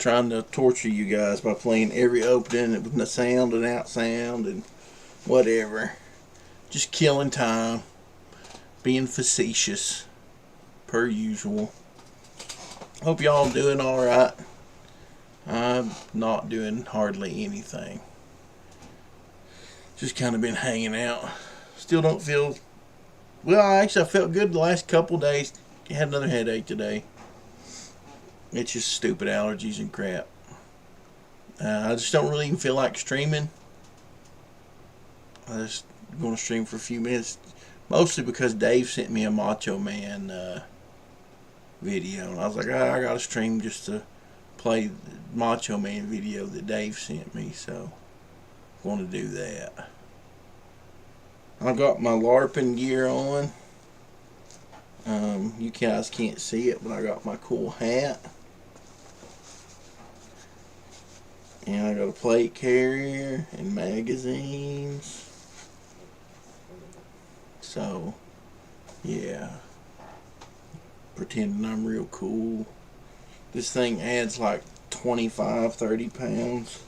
trying to torture you guys by playing every opening with the sound and out sound and whatever. Just killing time. Being facetious. Per usual. Hope y'all doing alright. I'm not doing hardly anything. Just kind of been hanging out. Still don't feel... Well, I felt good the last couple days. Had another headache today. It's just stupid allergies and crap. I just don't really even feel like streaming. I just going to stream for a few minutes. Mostly because Dave sent me a Macho Man video. And I was like, I got to stream just to play the Macho Man video that Dave sent me. So, I'm going to do that. I got my LARPing gear on. You guys can't see it, but I got my cool hat. And I got a plate carrier and magazines. So, yeah. Pretending I'm real cool. This thing adds like 25, 30 pounds.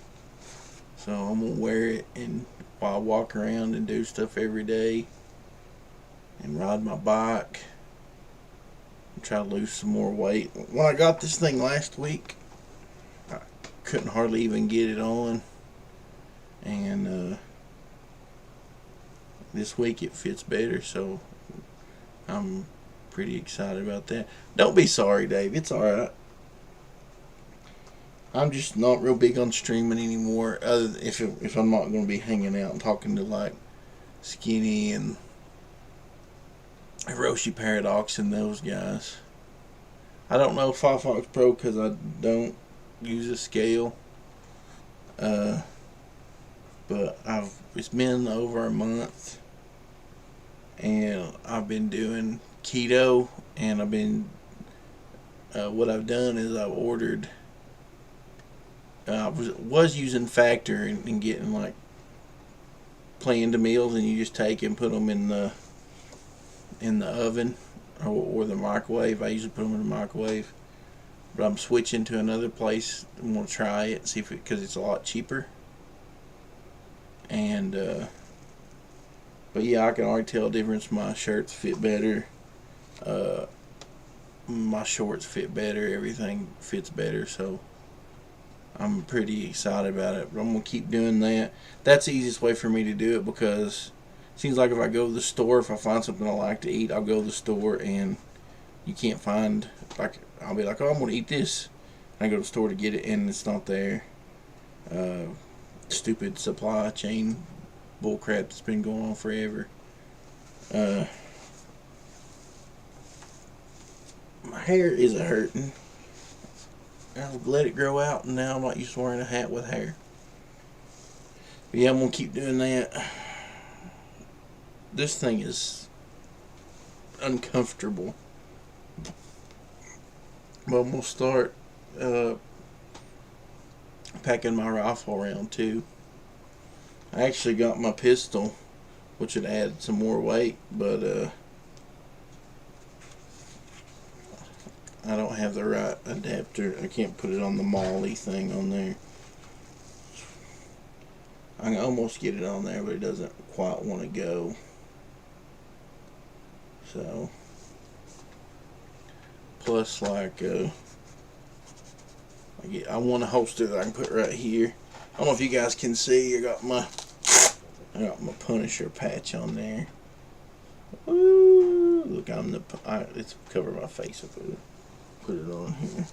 So I'm going to wear it and while I walk around and do stuff every day. And ride my bike. And try to lose some more weight. When I got this thing last week, I couldn't hardly even get it on. And this week it fits better, so I'm pretty excited about that. Don't be sorry, Dave. It's alright. I'm just not real big on streaming anymore, other than if I'm not going to be hanging out and talking to like Skinny and Hiroshi Paradox and those guys. I don't know Firefox Pro because I don't use a scale. But it's been over a month, and I've been doing keto, and I've been what I've done is I've ordered. I was using Factor and getting like planned meals, and you just take and put them in the oven or the microwave. I usually put them in the microwave, but I'm switching to another place. I'm gonna try it, see if because it's a lot cheaper. And but yeah, I can already tell the difference. My shirts fit better. My shorts fit better. Everything fits better. So I'm pretty excited about it. But I'm gonna keep doing that. That's the easiest way for me to do it because it seems like if I go to the store, if I find something I like to eat, I'll go to the store and you can't find, like, I'll be like, oh, I'm gonna eat this. And I go to the store to get it and it's not there. Stupid supply chain bullcrap that's been going on forever. My hair is hurting. I've let it grow out and now I'm not used to wearing a hat with hair. But yeah, I'm gonna keep doing that. This thing is uncomfortable. But I'm gonna start packing my rifle around too. I actually got my pistol, which would add some more weight, but I don't have the right adapter. I can't put it on the Molly thing on there. I can almost get it on there, but it doesn't quite want to go. So, plus like I want a holster that I can put right here. I don't know if you guys can see. I got my Punisher patch on there. Ooh, look, it's cover my face if I put it on here.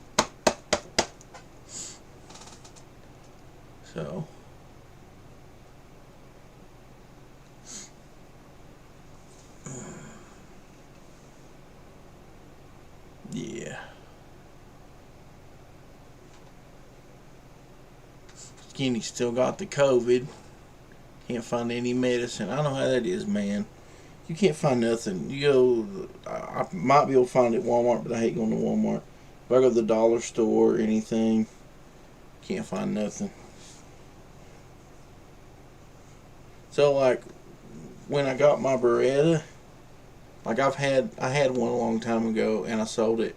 So, yeah. Skinny still got the COVID. Can't find any medicine. I know how that is, man. You can't find nothing. You go, I might be able to find it at Walmart, but I hate going to Walmart. If I go to the dollar store or anything, can't find nothing. So, like, when I got my Beretta, like I had one a long time ago, and I sold it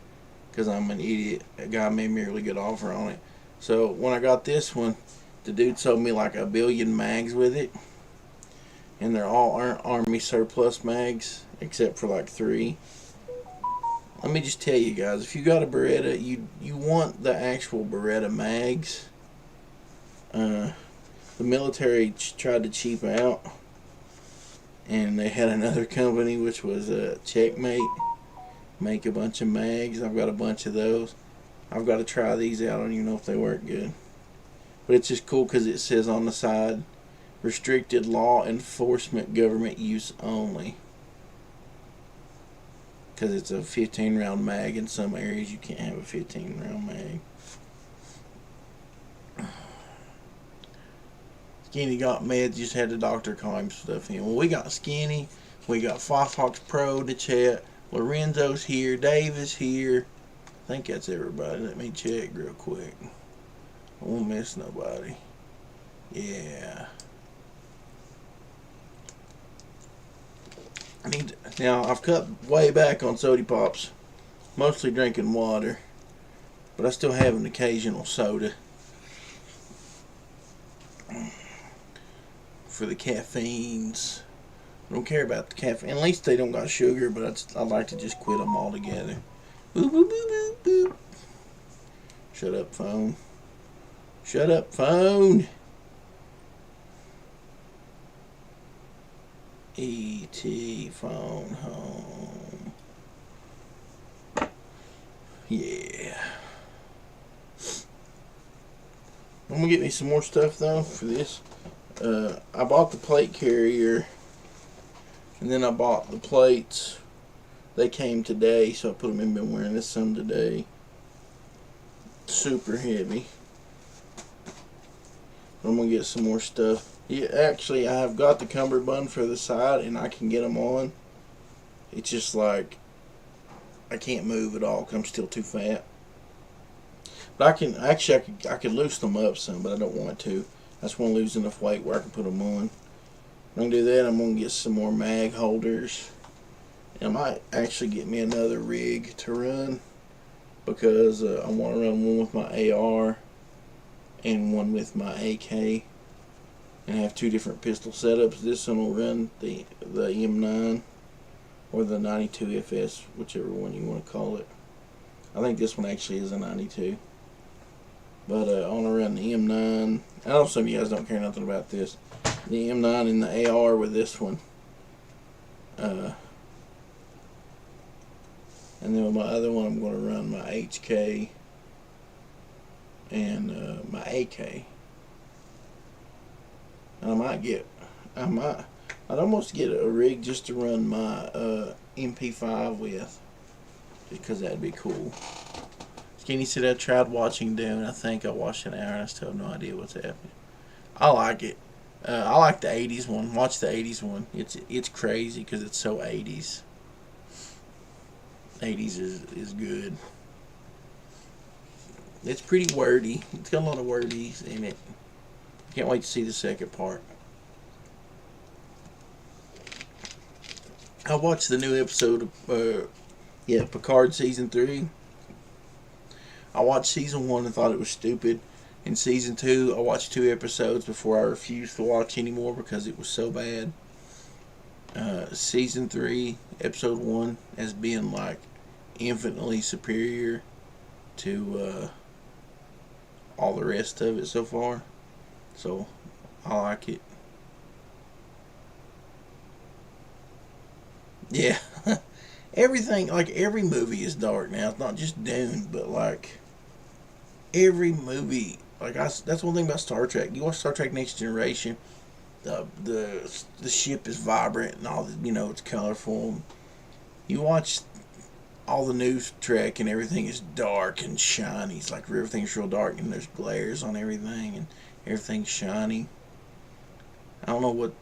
because I'm an idiot. A guy made me a really good offer on it. So when I got this one, the dude sold me like 1,billion mags with it, and they're all Army surplus mags except for like 3. Let me just tell you guys, if you got a Beretta, you want the actual Beretta mags. The military tried to cheap out, and they had another company, which was Checkmate, make a bunch of mags. I've got a bunch of those. I've got to try these out. I don't even know if they work good, but it's just cool because it says on the side, restricted law enforcement, government use only. Because it's a 15 round mag. In some areas you can't have a 15 round mag. Skinny got meds, just had the doctor call him stuff in. Well, we got Skinny, we got Fox Pro to chat, Lorenzo's here, Dave is here. I think that's everybody. Let me check real quick. I won't miss nobody. Yeah. Now, I've cut way back on soda pops. Mostly drinking water. But I still have an occasional soda. For the caffeines. I don't care about the caffeine. At least they don't got sugar, but I'd like to just quit them altogether. Boop, boop, boop, boop, boop. Shut up, phone. Shut up, phone. E.T. phone home. Yeah. I'm gonna get me some more stuff though for this. I bought the plate carrier, and then I bought the plates. They came today, so I put them in. Been wearing this some today. Super heavy. I'm gonna get some more stuff. Yeah, actually, I have got the cummerbund for the side, and I can get them on. It's just like I can't move at all because I'm still too fat. But I could loosen them up some, but I don't want to. I just want to lose enough weight where I can put them on. I'm gonna do that. I'm gonna get some more mag holders. And I might actually get me another rig to run because I want to run one with my AR and one with my AK. And have 2 different pistol setups. This one will run the M9 or the 92 FS, whichever one you want to call it. I think this one actually is a 92. But I want to run the M9. I know some of you guys don't care nothing about this. The M9 and the AR with this one. And then with my other one, I'm going to run my HK and my AK. I'd almost get a rig just to run my MP5 with, just because that'd be cool. Skinny said I tried watching Dune. I think I watched an hour and I still have no idea what's happening. I like it. I like the 80s one. Watch the 80s one. It's crazy because it's so 80s. 80s is good. It's pretty wordy. It's got a lot of wordies in it. Can't wait to see the second part. I watched the new episode of Picard season 3. I watched season 1 and thought it was stupid. In season 2, I watched 2 episodes before I refused to watch anymore because it was so bad. Season 3, episode 1 has been like infinitely superior to all the rest of it so far. So, I like it. Yeah. Everything, like every movie is dark now. It's not just Dune, but like every movie. Like that's one thing about Star Trek. You watch Star Trek Next Generation, the ship is vibrant and all the, it's colorful. You watch all the new Trek and everything is dark and shiny. It's like everything's real dark and there's glares on everything and everything's shiny. I don't know what.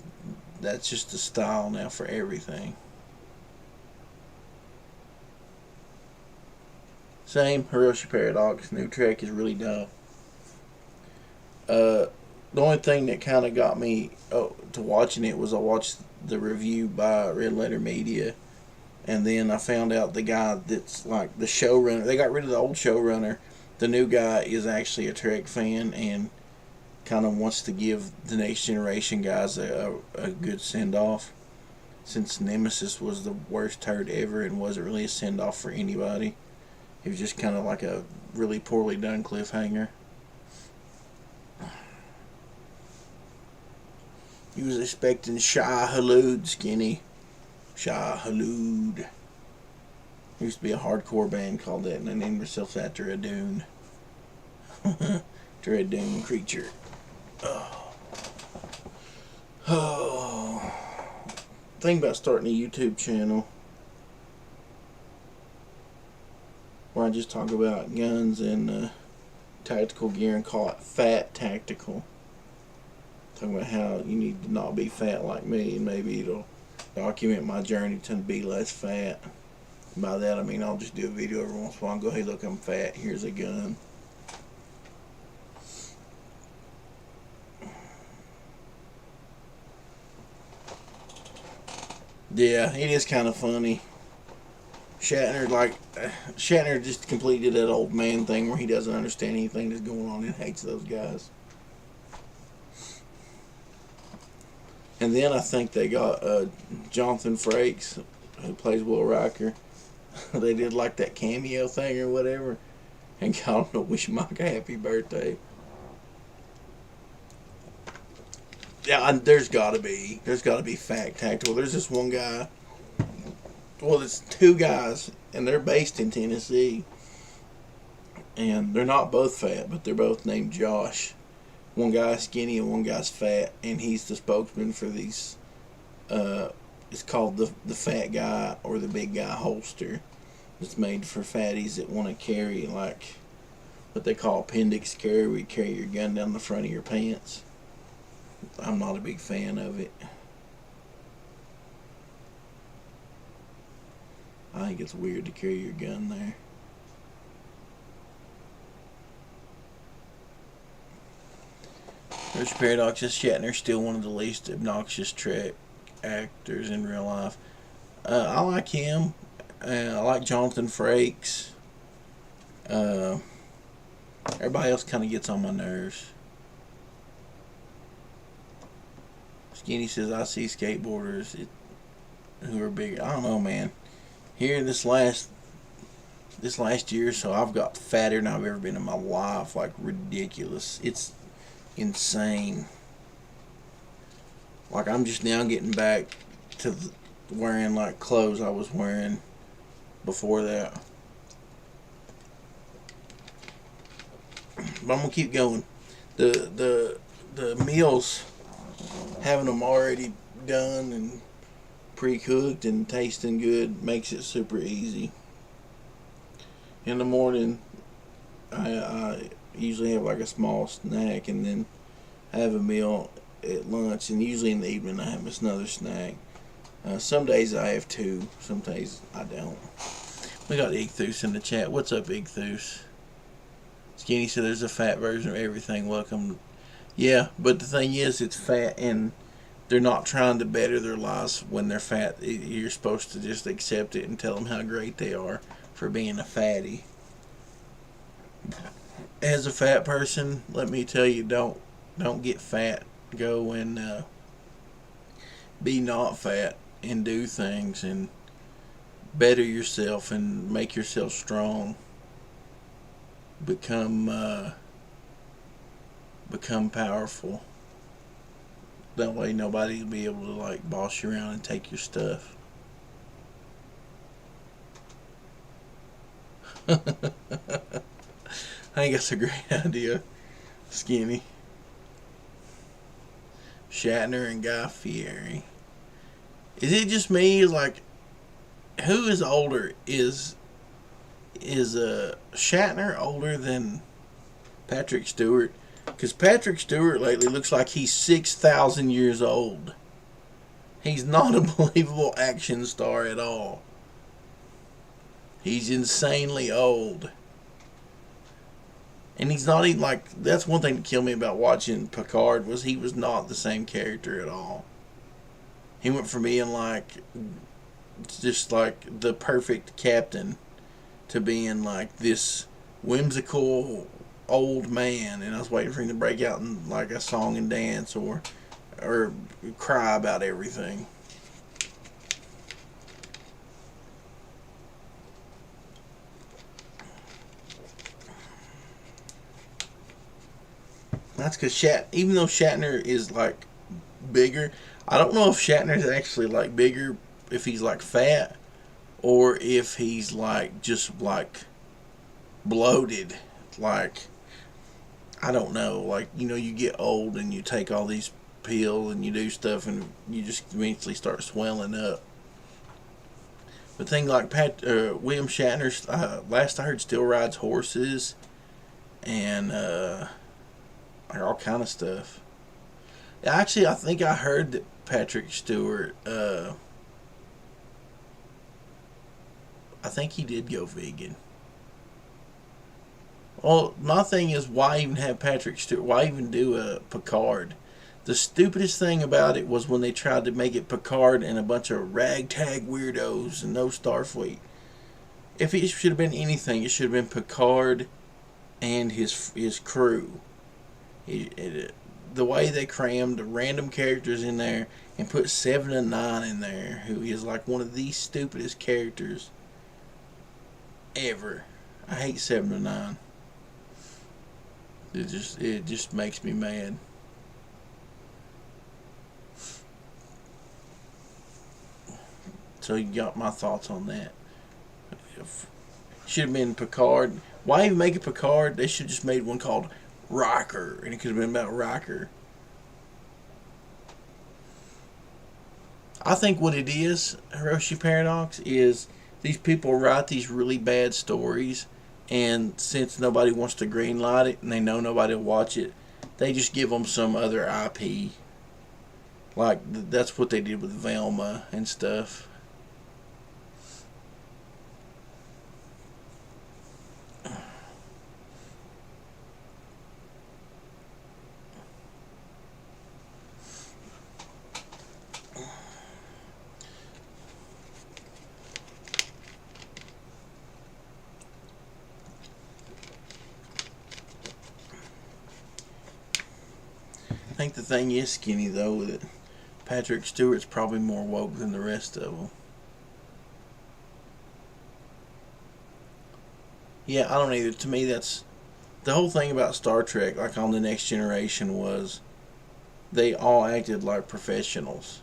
That's just the style now for everything. Same Hiroshi Paradox. New Trek is really dumb. The only thing that kind of got me to watching it was I watched the review by Red Letter Media, and then I found out the guy that's like the showrunner. They got rid of the old showrunner the new guy is actually a Trek fan and kind of wants to give the next generation guys a good send off. Since Nemesis was the worst turd ever and wasn't really a send off for anybody, it was just kind of like a really poorly done cliffhanger. He was expecting Shah Halud, Skinny. Shah Halud. There used to be a hardcore band called that, and they named themselves after a dune. After a dune creature. Oh. Oh. Think about starting a YouTube channel where I just talk about guns and tactical gear and call it Fat Tactical. Talking about how you need to not be fat like me, and maybe it'll document my journey to be less fat. By that I mean I'll just do a video every once in a while and go, hey look, I'm fat, here's a gun. Yeah, it is kind of funny. Shatner just completed that old man thing where he doesn't understand anything that's going on and hates those guys. And then I think they got Jonathan Frakes, who plays Will Riker. They did like that cameo thing or whatever, and got him to wish Mike a happy birthday. Yeah, there's got to be Fat Tactical. There's this one guy. Well, it's two guys, and they're based in Tennessee, and they're not both fat, but they're both named Josh. One guy's skinny and one guy's fat, and he's the spokesman for these. It's called the fat guy or the big guy holster. It's made for fatties that want to carry like what they call appendix carry, where you carry your gun down the front of your pants. I'm not a big fan of it. I think it's weird to carry your gun there. There's Paradox. Shatner's still one of the least obnoxious Trek actors in real life. I like him. I like Jonathan Frakes. Everybody else kind of gets on my nerves. Skinny says, I see skateboarders who are big. I don't know, man. Here this last year or so, I've got fatter than I've ever been in my life. Like, ridiculous. It's insane. Like, I'm just now getting back to wearing like clothes I was wearing before that. But I'm gonna keep going. The meals, having them already done and pre-cooked and tasting good, makes it super easy. In the morning, I usually have like a small snack, and then I have a meal at lunch, and usually in the evening I have another snack. Some days I have two, some days I don't. We got Ichthus in the chat. What's up, Ichthus? Skinny said there's a fat version of everything. Welcome. Yeah, but the thing is, it's fat, and they're not trying to better their lives when they're fat. You're supposed to just accept it and tell them how great they are for being a fatty. As a fat person, let me tell you, don't get fat. Go and be not fat and do things and better yourself and make yourself strong. Become powerful. That way nobody will be able to like boss you around and take your stuff. I think that's a great idea, Skinny. Shatner and Guy Fieri. Is it just me? Like, who is older? Is Shatner older than Patrick Stewart? Because Patrick Stewart lately looks like he's 6,000 years old. He's not a believable action star at all. He's insanely old. And he's not even like, that's one thing that killed me about watching Picard, was he was not the same character at all. He went from being like, just like the perfect captain, to being like this whimsical old man, and I was waiting for him to break out in like a song and dance or cry about everything. That's because even though Shatner is like bigger, I don't know if Shatner's actually like bigger if he's like fat or if he's like just like bloated. Like, I don't know. Like, you get old and you take all these pills and you do stuff and you just eventually start swelling up. But thing like William Shatner, last I heard, still rides horses and like all kind of stuff. Actually, I think I heard that Patrick Stewart, I think he did go vegan. Well, my thing is, why even have Patrick Stewart? Why even do a Picard? The stupidest thing about it was when they tried to make it Picard and a bunch of ragtag weirdos and no Starfleet. If it should have been anything, it should have been Picard and his crew. The way they crammed random characters in there and put Seven and Nine in there, who is like one of the stupidest characters ever. I hate Seven and Nine. It just makes me mad. So you got my thoughts on that. Should have been Picard. Why even make it Picard? They should have just made one called Riker, and it could have been about Riker. I think what it is, Hiroshi Paradox, is these people write these really bad stories, and since nobody wants to greenlight it and they know nobody will watch it, they just give them some other IP. Like, that's what they did with Velma and stuff. I think the thing is, Skinny, though, that Patrick Stewart's probably more woke than the rest of them. Yeah, I don't either. To me, that's the whole thing about Star Trek, like on The Next Generation, was they all acted like professionals.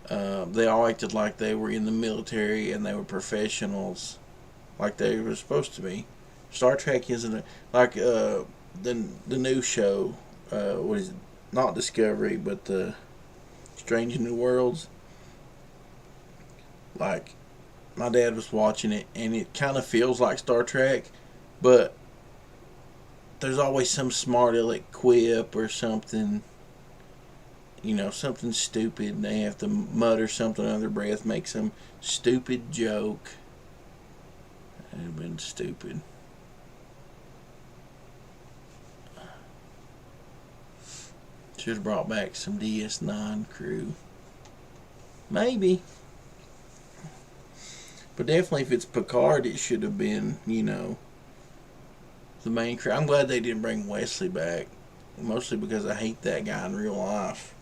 They all acted like they were in the military and they were professionals, like they were supposed to be. Star Trek isn't like the new show. What is it? Not Discovery, but the Strange New Worlds. Like, my dad was watching it, and it kind of feels like Star Trek, but there's always some smart aleck quip or something, something stupid, and they have to mutter something under their breath, make some stupid joke. It would have been stupid. Should have brought back some DS9 crew. Maybe. But definitely if it's Picard, it should have been, the main crew. I'm glad they didn't bring Wesley back. Mostly because I hate that guy in real life.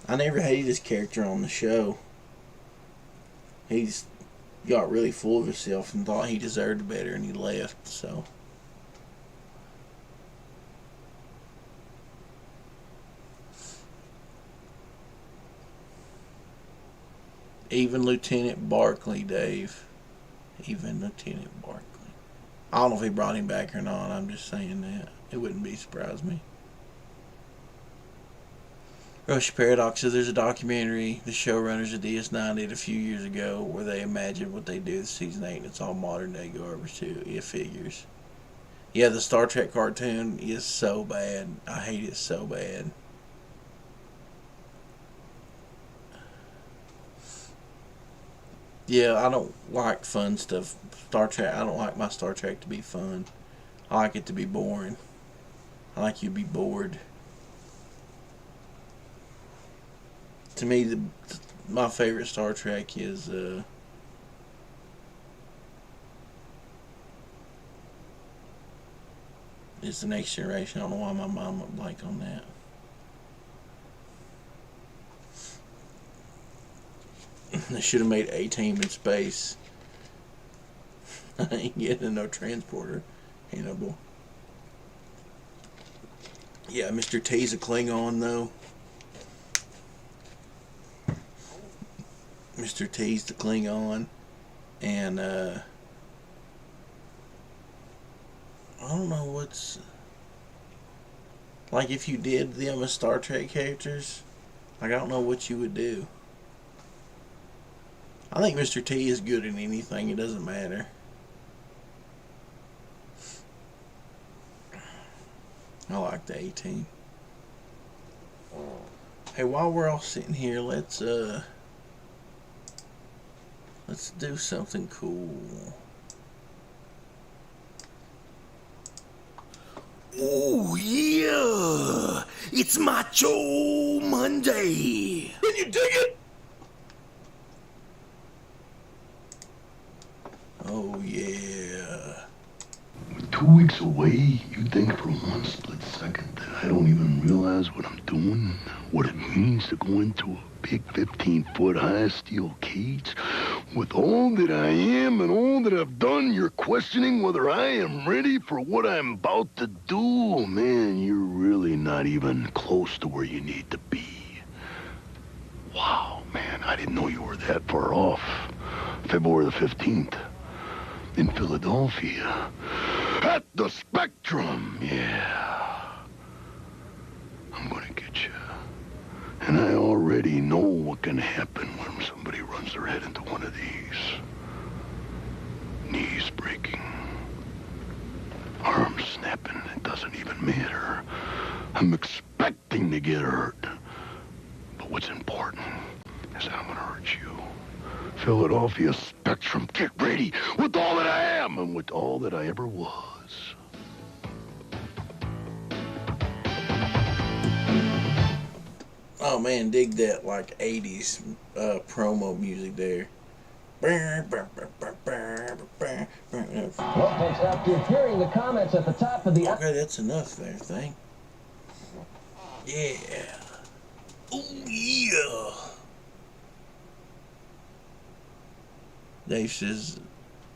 I never hated his character on the show. He's got really full of himself and thought he deserved better and he left, so. Even Lieutenant Barclay, Dave. Even Lieutenant Barclay. I don't know if he brought him back or not. I'm just saying that. It wouldn't surprise me. Rush Paradox says there's a documentary the showrunners of DS9 did a few years ago where they imagined what they do with season 8, and it's all modern day garbage too. It figures. Yeah, the Star Trek cartoon is so bad. I hate it so bad. Yeah, I don't like fun stuff. Star Trek, I don't like my Star Trek to be fun. I like it to be boring. I like you to be bored. To me, my favorite Star Trek is is The Next Generation. I don't know why my mind went blank on that. They should have made A-Team in space. I ain't getting no transporter. Hannibal. Yeah, Mr. T's a Klingon, though. Mr. T's the Klingon. And, I don't know what's... Like, if you did them as Star Trek characters, like, I don't know what you would do. I think Mr. T is good in anything. It doesn't matter. I like the A-Team. Hey, while we're all sitting here, let's do something cool. Oh, yeah! It's Macho Monday! Can you dig it? Oh, yeah. With 2 weeks away, you think for one split second that I don't even realize what I'm doing? What it means to go into a big 15-foot high steel cage? With all that I am and all that I've done, you're questioning whether I am ready for what I'm about to do? Oh, man, you're really not even close to where you need to be. Wow, man, I didn't know you were that far off. February the 15th. In Philadelphia. At the Spectrum, yeah. I'm gonna get you. And I already know what can happen when somebody runs their head into one of these. Knees breaking. Arms snapping. It doesn't even matter. I'm expecting to get hurt. But what's important is that I'm gonna hurt you. Philadelphia Spectrum, get ready with all that I am and with all that I ever was. Oh man, dig that like 80s promo music there. Well, folks, after hearing the comments at the top of the... Okay, that's enough there, thing. Yeah. Oh yeah. Dave says,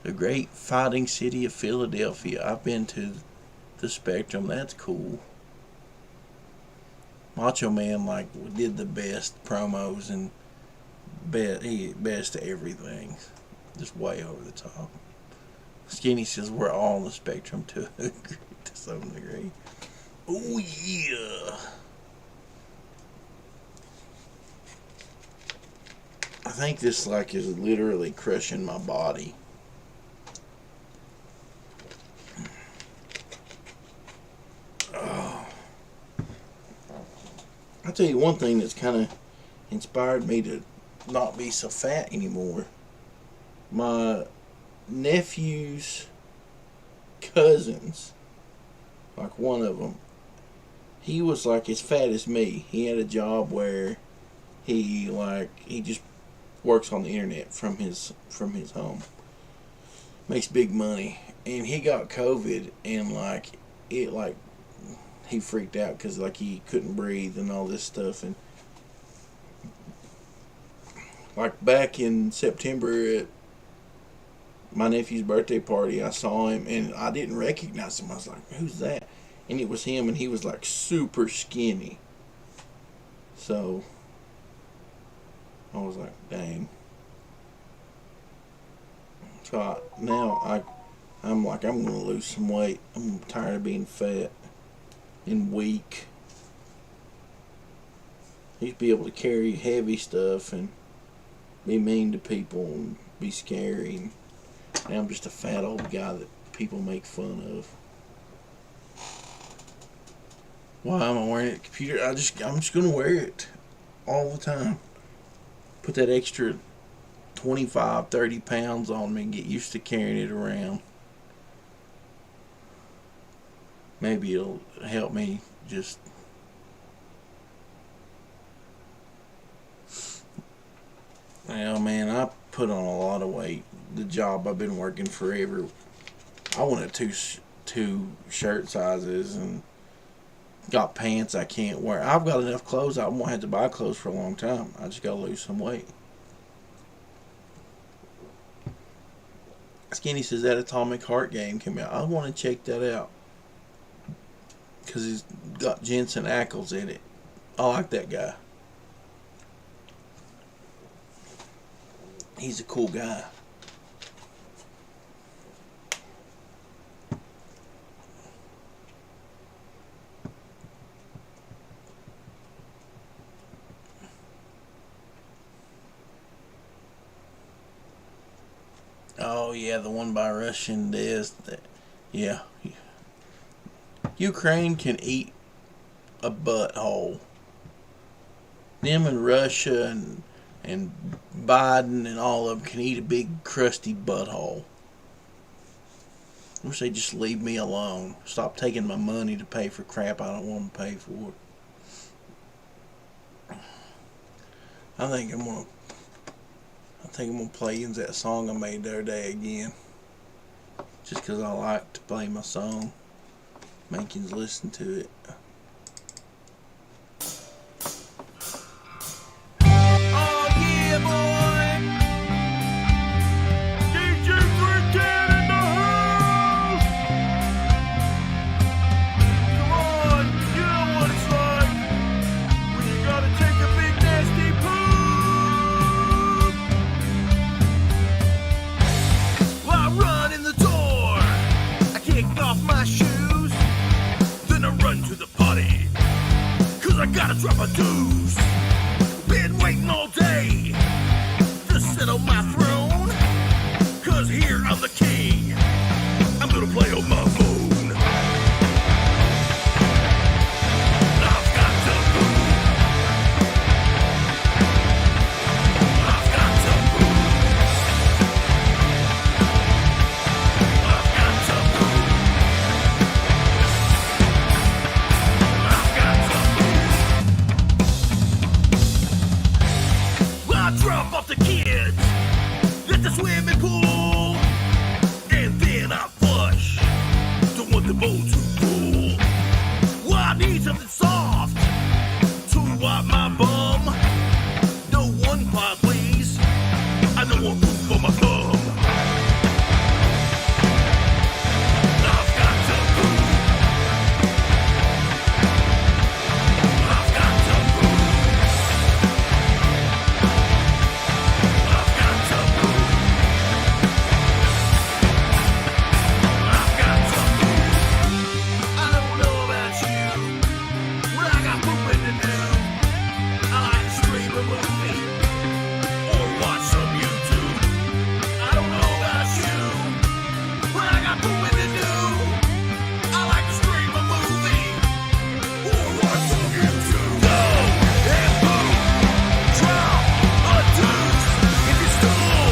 the great fighting city of Philadelphia. I've been to the Spectrum. That's cool. Macho Man like did the best promos and best everything. Just way over the top. Skinny says we're all on the spectrum to some degree. Oh yeah. I think this like is literally crushing my body. Oh. I'll tell you one thing that's kind of inspired me to not be so fat anymore. My nephew's cousins, like one of them, he was like as fat as me. He had a job where he just works on the internet from his home, makes big money, and he got COVID, and he freaked out because like he couldn't breathe and all this stuff. And like back in September at my nephew's birthday party, I saw him and I didn't recognize him. I was like, who's that? And it was him, and he was like super skinny. So I was like, dang. So I'm like, I'm going to lose some weight. I'm tired of being fat and weak. I used to be able to carry heavy stuff and be mean to people and be scary. Now I'm just a fat old guy that people make fun of. Why am I wearing a computer? I'm just going to wear it all the time. Put that extra 25, 30 pounds on me and get used to carrying it around. Maybe it'll help me just... Well, man, I put on a lot of weight. The job I've been working forever. I went a 2 shirt sizes and got pants I can't wear. I've got enough clothes. I won't have to buy clothes for a long time. I just got to lose some weight. Skinny says that Atomic Heart game came out. I want to check that out because he's got Jensen Ackles in it. I like that guy. He's a cool guy. Oh yeah, the one by Russian is that. Yeah, Ukraine can eat a butthole. Them and Russia and Biden and all of them can eat a big crusty butthole. I wish they'd just leave me alone. Stop taking my money to pay for crap I don't want to pay for. I think I'm gonna play that song I made the other day again. Just 'cause I like to play my song. Make you listen to it. Oh yeah, boy! DJ 310 in the house! Come on, you know what it's like when you gotta take a big nasty poop. Well, I run in the door, I kick off my shoes, then I run to the potty, 'cause I gotta drop a deuce. Been waiting all day to sit on my throne, 'cause here I'm the king. I'm gonna play on my phone. I've got to move. I've got to move. I've got to move. I've got to move. Well, I drop off the kids at the swimming pool, and then I flush. Don't want the bowl too full. Well, I need something soft to wipe my bum. No one pot, please. I don't want room for my thumb. I've got to move. I've got to move. I've got to move. I've got to move. I don't know about you, but I got pooping to do. I like to stream a movie or watch some YouTube. I don't know about you, but I got pooping to do. I like to stream a movie or watch some YouTube. Go and poop, drop a deuce. If your stool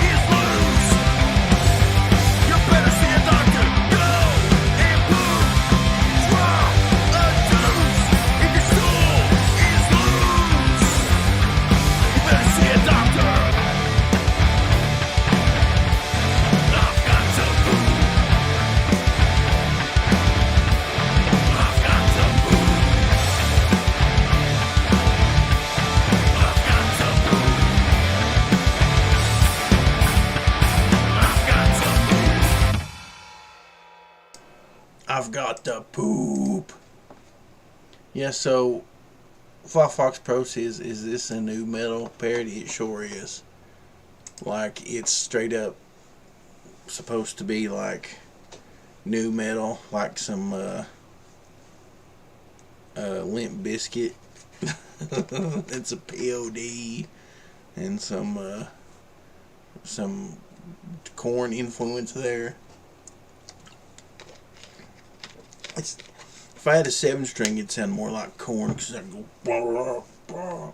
is loose, you better see a doctor. Go and poop, drop a deuce. If your stool is loose, you better see a doctor. I've got to poop. I've got to poop. I've got to poop. I've got to poop. Yeah, so Fly Fox Pro says, is this a new metal parody? It sure is. Like, it's straight up supposed to be like new metal, like some Limp Bizkit and some POD and some Korn influence there. If I had a 7-string, it'd sound more like Korn, because I'd go brah, brah,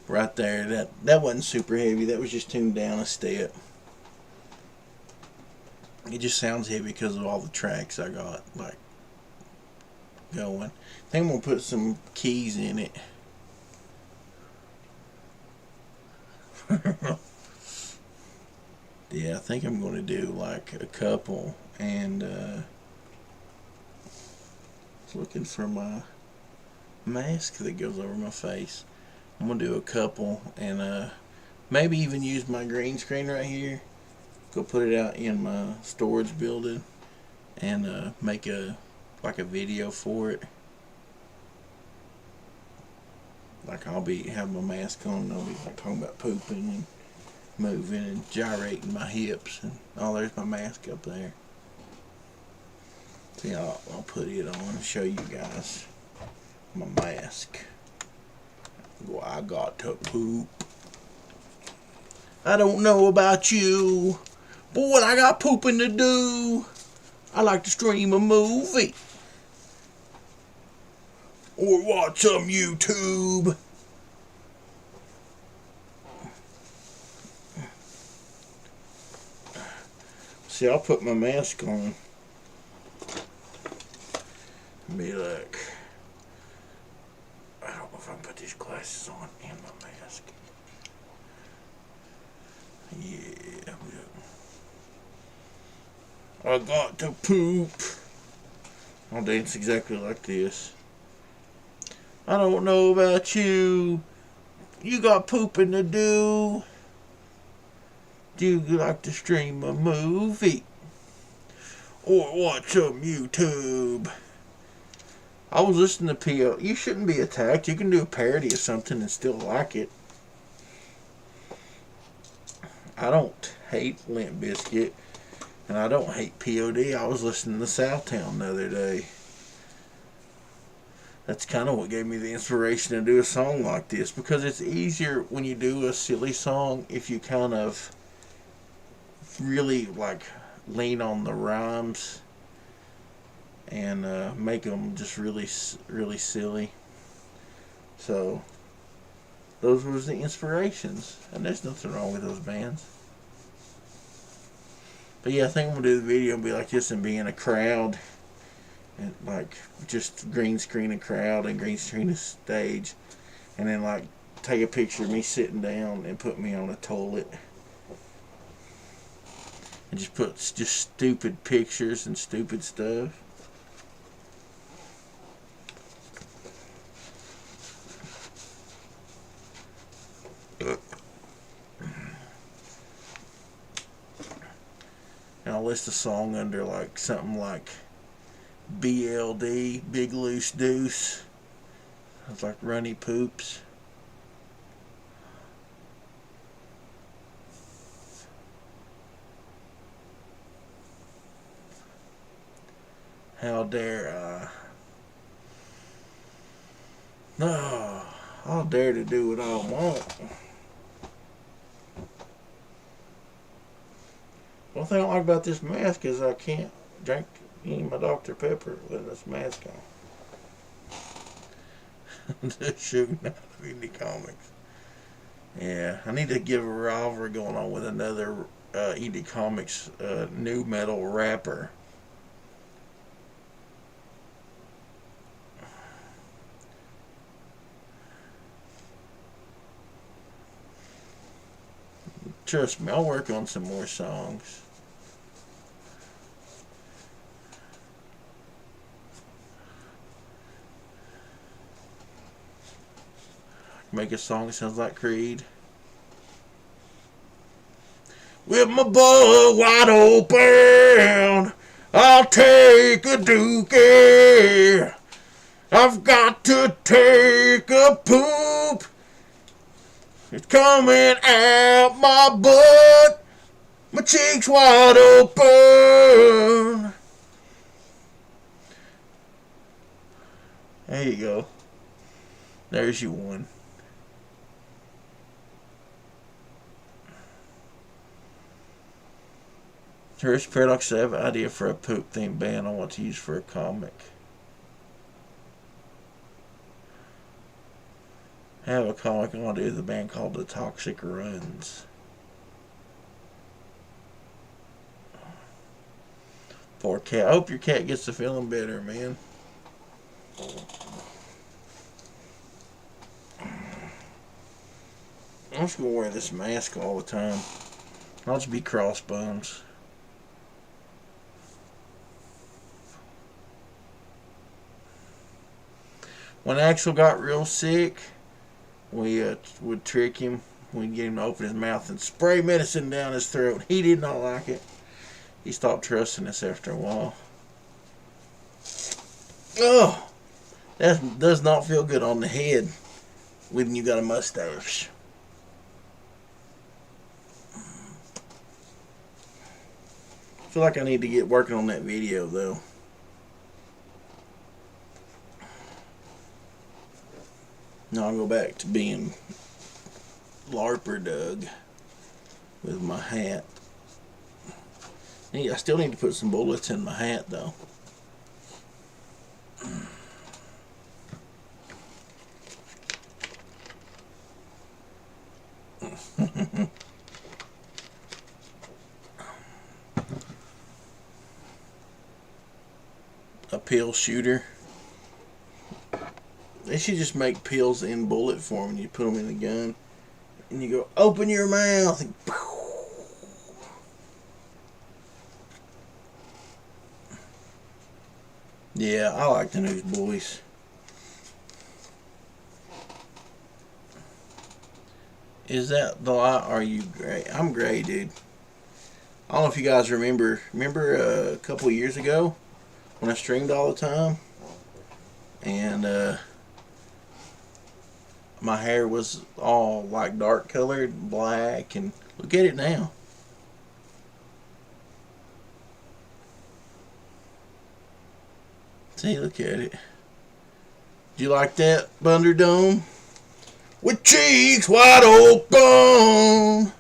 right there. That wasn't super heavy. That was just tuned down a step. It just sounds heavy because of all the tracks I got like going. I think I'm gonna put some keys in it. Yeah, I think I'm gonna do like a couple, and looking for my mask that goes over my face. I'm gonna do a couple and maybe even use my green screen right here. Go put it out in my storage building and make a video for it. Like I'll be having my mask on and I'll be like talking about pooping and moving and gyrating my hips and there's my mask up there. See, I'll put it on and show you guys my mask. Well, I got to poop. I don't know about you, but when I got pooping to do, I like to stream a movie or watch some YouTube. See, I'll put my mask on and be like, I don't know if I can put these glasses on and my mask. Yeah. I got to poop. I'll dance exactly like this. I don't know about you. You got pooping to do. Do you like to stream a movie? Or watch some YouTube? I was listening to P.O. You shouldn't be attacked. You can do a parody of something and still like it. I don't hate Limp Bizkit. And I don't hate P.O.D. I was listening to Southtown the other day. That's kind of what gave me the inspiration to do a song like this. Because it's easier when you do a silly song if you kind of really like lean on the rhymes and make them just really silly. So those was the inspirations, and there's nothing wrong with those bands. But yeah, I think I'm gonna do the video and be like this and be in a crowd and like just green screen a crowd and green screen a stage, and then like take a picture of me sitting down and put me on a toilet. And just put just stupid pictures and stupid stuff. And I'll list a song under like something like BLD, Big Loose Deuce. It's like Runny Poops. How dare I? No, I'll dare to do what I want. One thing I like about this mask is I can't drink any of my Dr. Pepper with this mask on. Just shooting out of indie comics. Yeah, I need to get a rivalry going on with another indie comics new metal rapper. Trust me, I'll work on some more songs. Make a song that sounds like Creed. With my butt wide open, I'll take a dookie. I've got to take a poop. It's coming out my butt. My cheeks wide open. There you go. There's you one. Here's Paradox. I have an idea for a poop themed band I want to use for a comic. I have a comic I want to do with a band called The Toxic Runs. Poor cat. I hope your cat gets to feeling better, man. I'm just going to wear this mask all the time. I'll just be crossbones. When Axel got real sick, we would trick him. We'd get him to open his mouth and spray medicine down his throat. He did not like it. He stopped trusting us after a while. Oh, that does not feel good on the head when you got a mustache. I feel like I need to get working on that video though. Now I'll go back to being LARPer Doug with my hat. I still need to put some bullets in my hat though. A pill shooter. They should just make pills in bullet form and you put them in a gun and you go, open your mouth and yeah, I like the Newsboys. Is that the lie? Are you gray? I'm gray, dude. I don't know if you guys remember a couple of years ago when I streamed all the time and my hair was all like dark colored, black, and look at it now. See, look at it. Do you like that, Thunderdome? With cheeks wide open.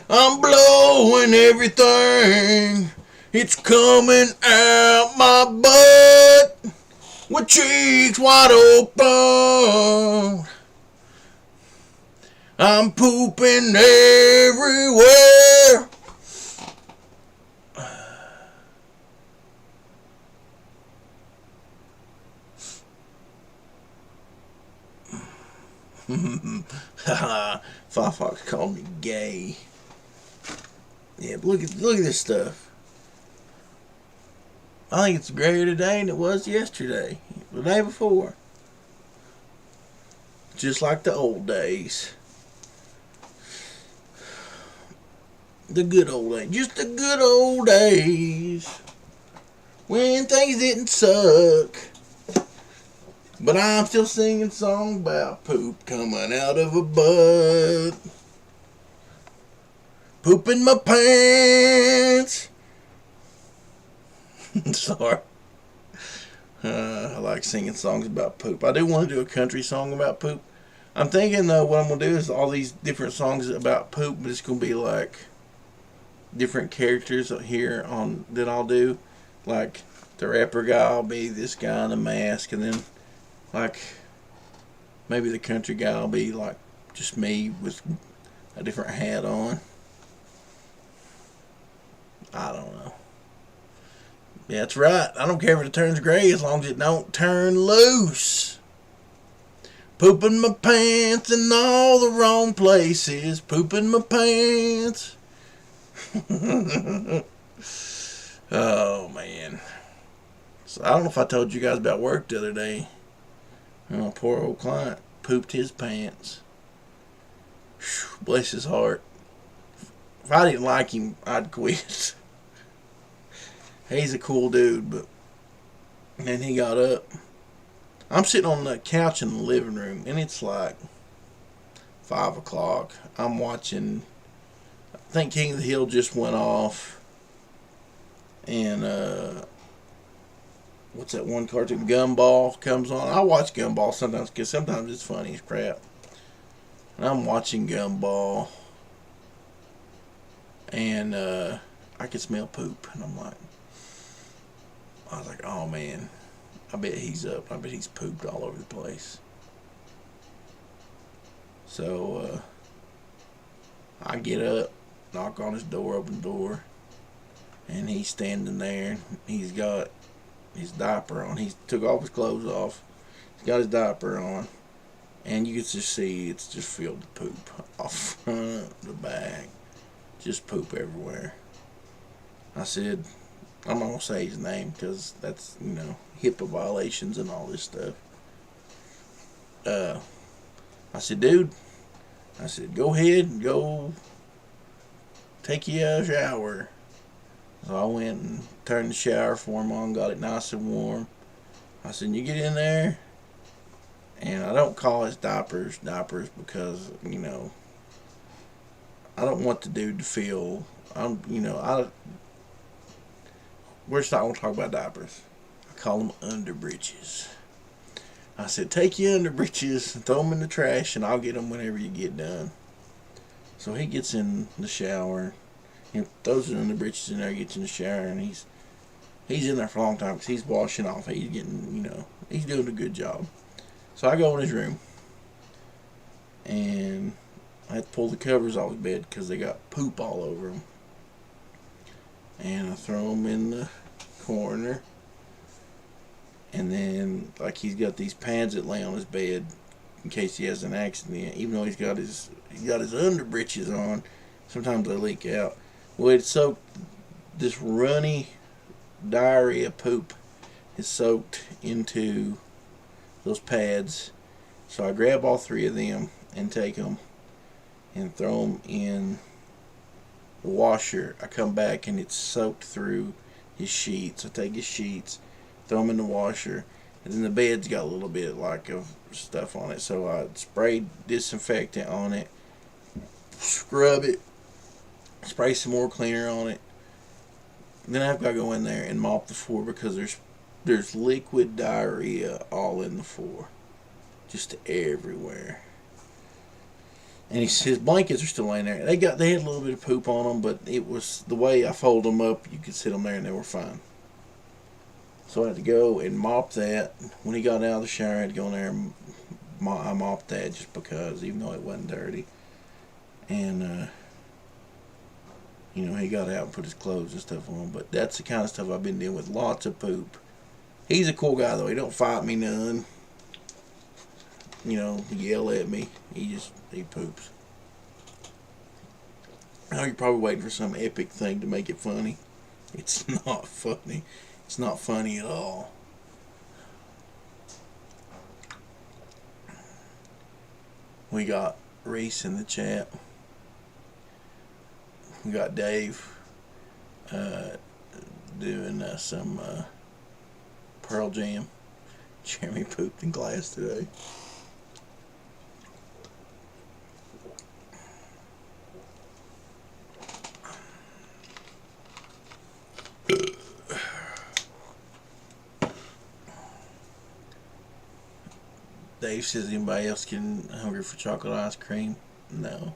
I'm blowing everything. It's coming out my butt. With cheeks wide open. I'm pooping everywhere. Fox called me gay. Yeah, but look at this stuff. I think it's grayer today than it was yesterday, the day before. Just like the old days. The good old days. Just the good old days. When things didn't suck. But I'm still singing songs about poop coming out of a butt. Poop in my pants. Sorry. I like singing songs about poop. I do want to do a country song about poop. I'm thinking though what I'm going to do is all these different songs about poop, but it's going to be like different characters here on that I'll do. Like the rapper guy will be this guy in a mask, and then like maybe the country guy will be like just me with a different hat on. I don't know. Yeah, that's right. I don't care if it turns gray as long as it don't turn loose. Pooping my pants in all the wrong places. Pooping my pants. Oh, man. So I don't know if I told you guys about work the other day. Oh, poor old client pooped his pants. Whew, bless his heart. If I didn't like him, I'd quit. He's a cool dude, but then he got up. I'm sitting on the couch in the living room, and it's like 5 o'clock. I'm watching, I think King of the Hill just went off. And, what's that one cartoon? Gumball comes on. I watch Gumball sometimes because sometimes it's funny as crap. And I'm watching Gumball. And, I could smell poop. And I was like, oh man, I bet he's up. I bet he's pooped all over the place. So, I get up, knock on his door, open the door, and he's standing there. He's got his diaper on. He took all his clothes off. He's got his diaper on, and you can just see it's just filled with poop off front, the back, just poop everywhere. I said, I'm not gonna say his name because that's, HIPAA violations and all this stuff. I said, dude, I said, go ahead and go take you a shower. So I went and turned the shower for him on, got it nice and warm. I said, you get in there, and I don't call his diapers because, I don't want the dude to feel, we're just not going to talk about diapers. I call them underbreeches. I said, take your underbreeches and throw them in the trash, and I'll get them whenever you get done. So he gets in the shower, throws the underbreeches in there, gets in the shower, and he's in there for a long time because he's washing off. He's getting, he's doing a good job. So I go in his room, and I had to pull the covers off his bed because they got poop all over them. And I throw them in the corner. And then, he's got these pads that lay on his bed in case he has an accident. Even though he's got his underbreeches on, sometimes they leak out. Well, it's soaked. This runny diarrhea poop is soaked into those pads. So I grab all three of them and take them and throw them in the washer. I come back and it's soaked through his sheets. I take his sheets, throw them in the washer, and then the bed's got a little bit of stuff on it. So I sprayed disinfectant on it, scrub it, spray some more cleaner on it. And then I've got to go in there and mop the floor because there's liquid diarrhea all in the floor, just everywhere. And his blankets are still laying there. They had a little bit of poop on them, but it was the way I fold them up. You could sit them there and they were fine. So I had to go and mop that. When he got out of the shower, I had to go in there and I mopped that just because, even though it wasn't dirty. And he got out and put his clothes and stuff on. But that's the kind of stuff I've been dealing with. Lots of poop. He's a cool guy though. He don't fight me none. Yell at me. He poops. Now you're probably waiting for some epic thing to make it funny. It's not funny. It's not funny at all. We got Reese in the chat. We got Dave doing some Pearl Jam. Jeremy pooped in class today. Dave says, anybody else getting hungry for chocolate ice cream? No.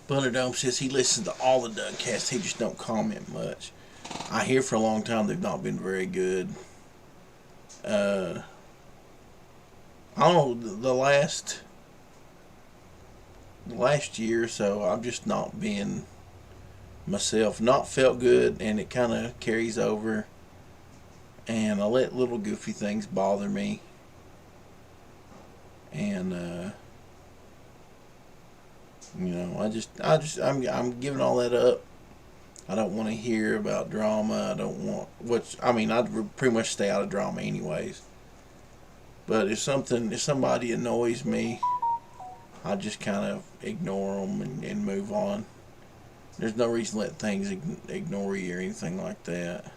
Butterdome says he listens to all the Dougcasts. He just don't comment much. I hear for a long time they've not been very good. I don't know, the last year or so, I've just not been myself. Not felt good, and it kind of carries over. And I let little goofy things bother me. And I'm giving all that up. I don't want to hear about drama. I don't want I'd pretty much stay out of drama anyways. But if somebody annoys me, I just kind of ignore them and move on. There's no reason to let things ignore you or anything like that.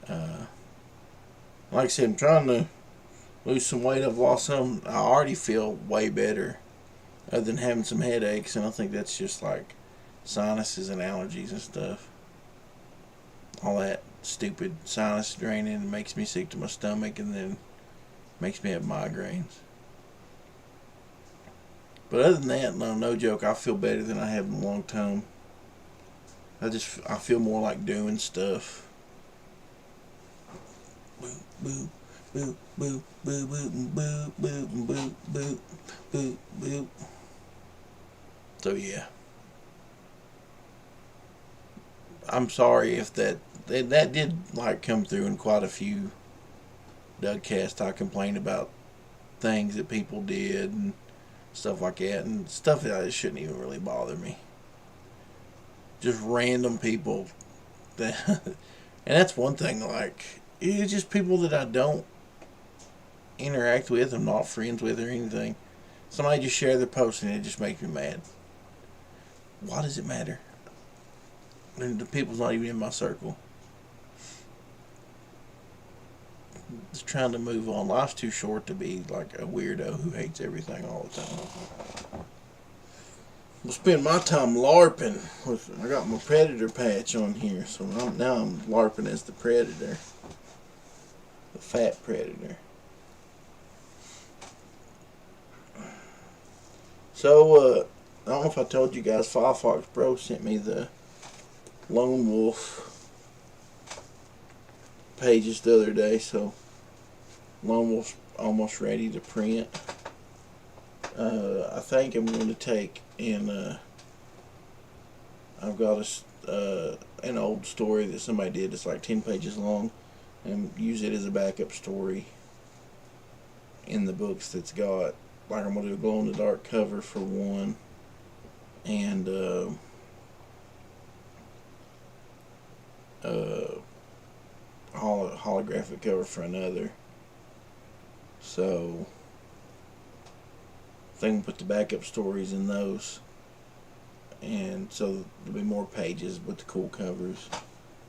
Like I said, I'm trying to lose some weight. I've lost some. I already feel way better, other than having some headaches, and I think that's just like sinuses and allergies and stuff. All that stupid sinus draining makes me sick to my stomach, and then makes me have migraines. But other than that, no joke, I feel better than I have in a long time. I feel more like doing stuff. Boop, boop. Boop, boop, boop, boop, boop, boop, boop, boop, boop, boop. So yeah. I'm sorry if that did come through in quite a few Dougcasts. I complained about things that people did and stuff like that, and stuff that shouldn't even really bother me. Just random people and that's one thing. Like, it's just people that I don't interact with, I'm not friends with or anything. Somebody just share their post and it just makes me mad. Why does it matter? And the people's not even in my circle. Just trying to move on. Life's too short to be like a weirdo who hates everything all the time. I'll spend my time LARPing. I got my Predator patch on here, so now I'm LARPing as the Predator. The Fat Predator. So, I don't know if I told you guys, Firefox Pro sent me the Lone Wolf pages the other day, so Lone Wolf's almost ready to print. I think I'm going to take and I've got an old story that somebody did. It's like 10 pages long, and use it as a backup story in the books that's got, like, I'm going to do a glow in the dark cover for one, and holographic cover for another. So I think we'll put the backup stories in those, and so there'll be more pages with the cool covers.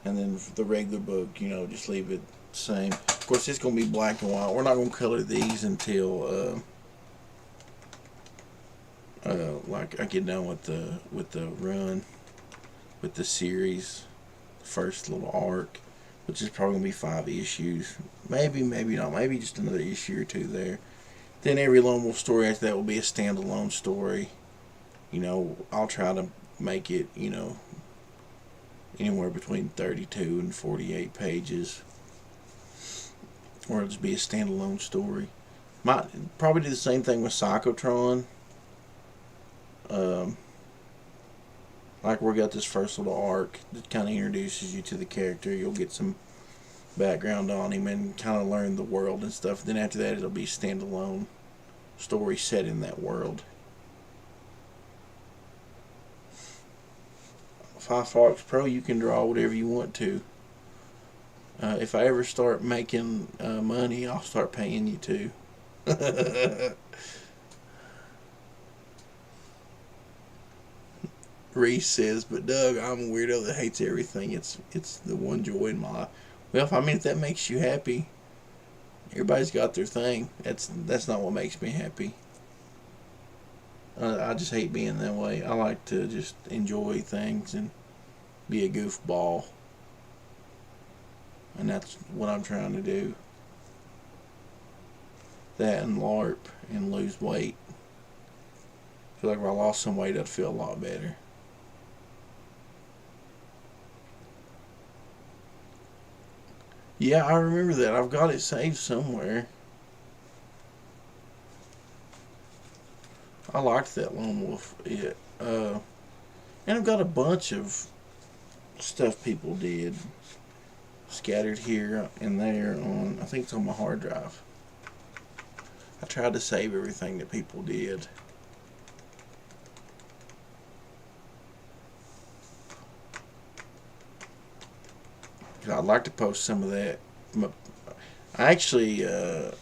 And then for the regular book, just leave it the same. Of course, it's going to be black and white. We're not going to color these until like I get done with the run, with the series, the first little arc, which is probably gonna be 5 issues, maybe not, maybe just another issue or 2 there. Then every Lone Wolf story after that will be a standalone story. I'll try to make it, anywhere between 32 and 48 pages, or it'll just be a standalone story. Might probably do the same thing with PsychoTron. Like, we got this first little arc that kind of introduces you to the character. You'll get some background on him and kind of learn the world and stuff. Then after that, it'll be a standalone story set in that world. Firefox Pro, you can draw whatever you want to. If I ever start making money, I'll start paying you too. Reese says, but Doug, I'm a weirdo that hates everything. It's the one joy in my life. Well, if that makes you happy, everybody's got their thing. That's not what makes me happy. I just hate being that way. I like to just enjoy things and be a goofball, and that's what I'm trying to do. That and LARP and lose weight. I feel like if I lost some weight, I'd feel a lot better. Yeah, I remember that. I've got it saved somewhere. I liked that Lone Wolf. And I've got a bunch of stuff people did scattered here and there on, I think it's on my hard drive. I tried to save everything that people did. I'd like to post some of that. I actually, I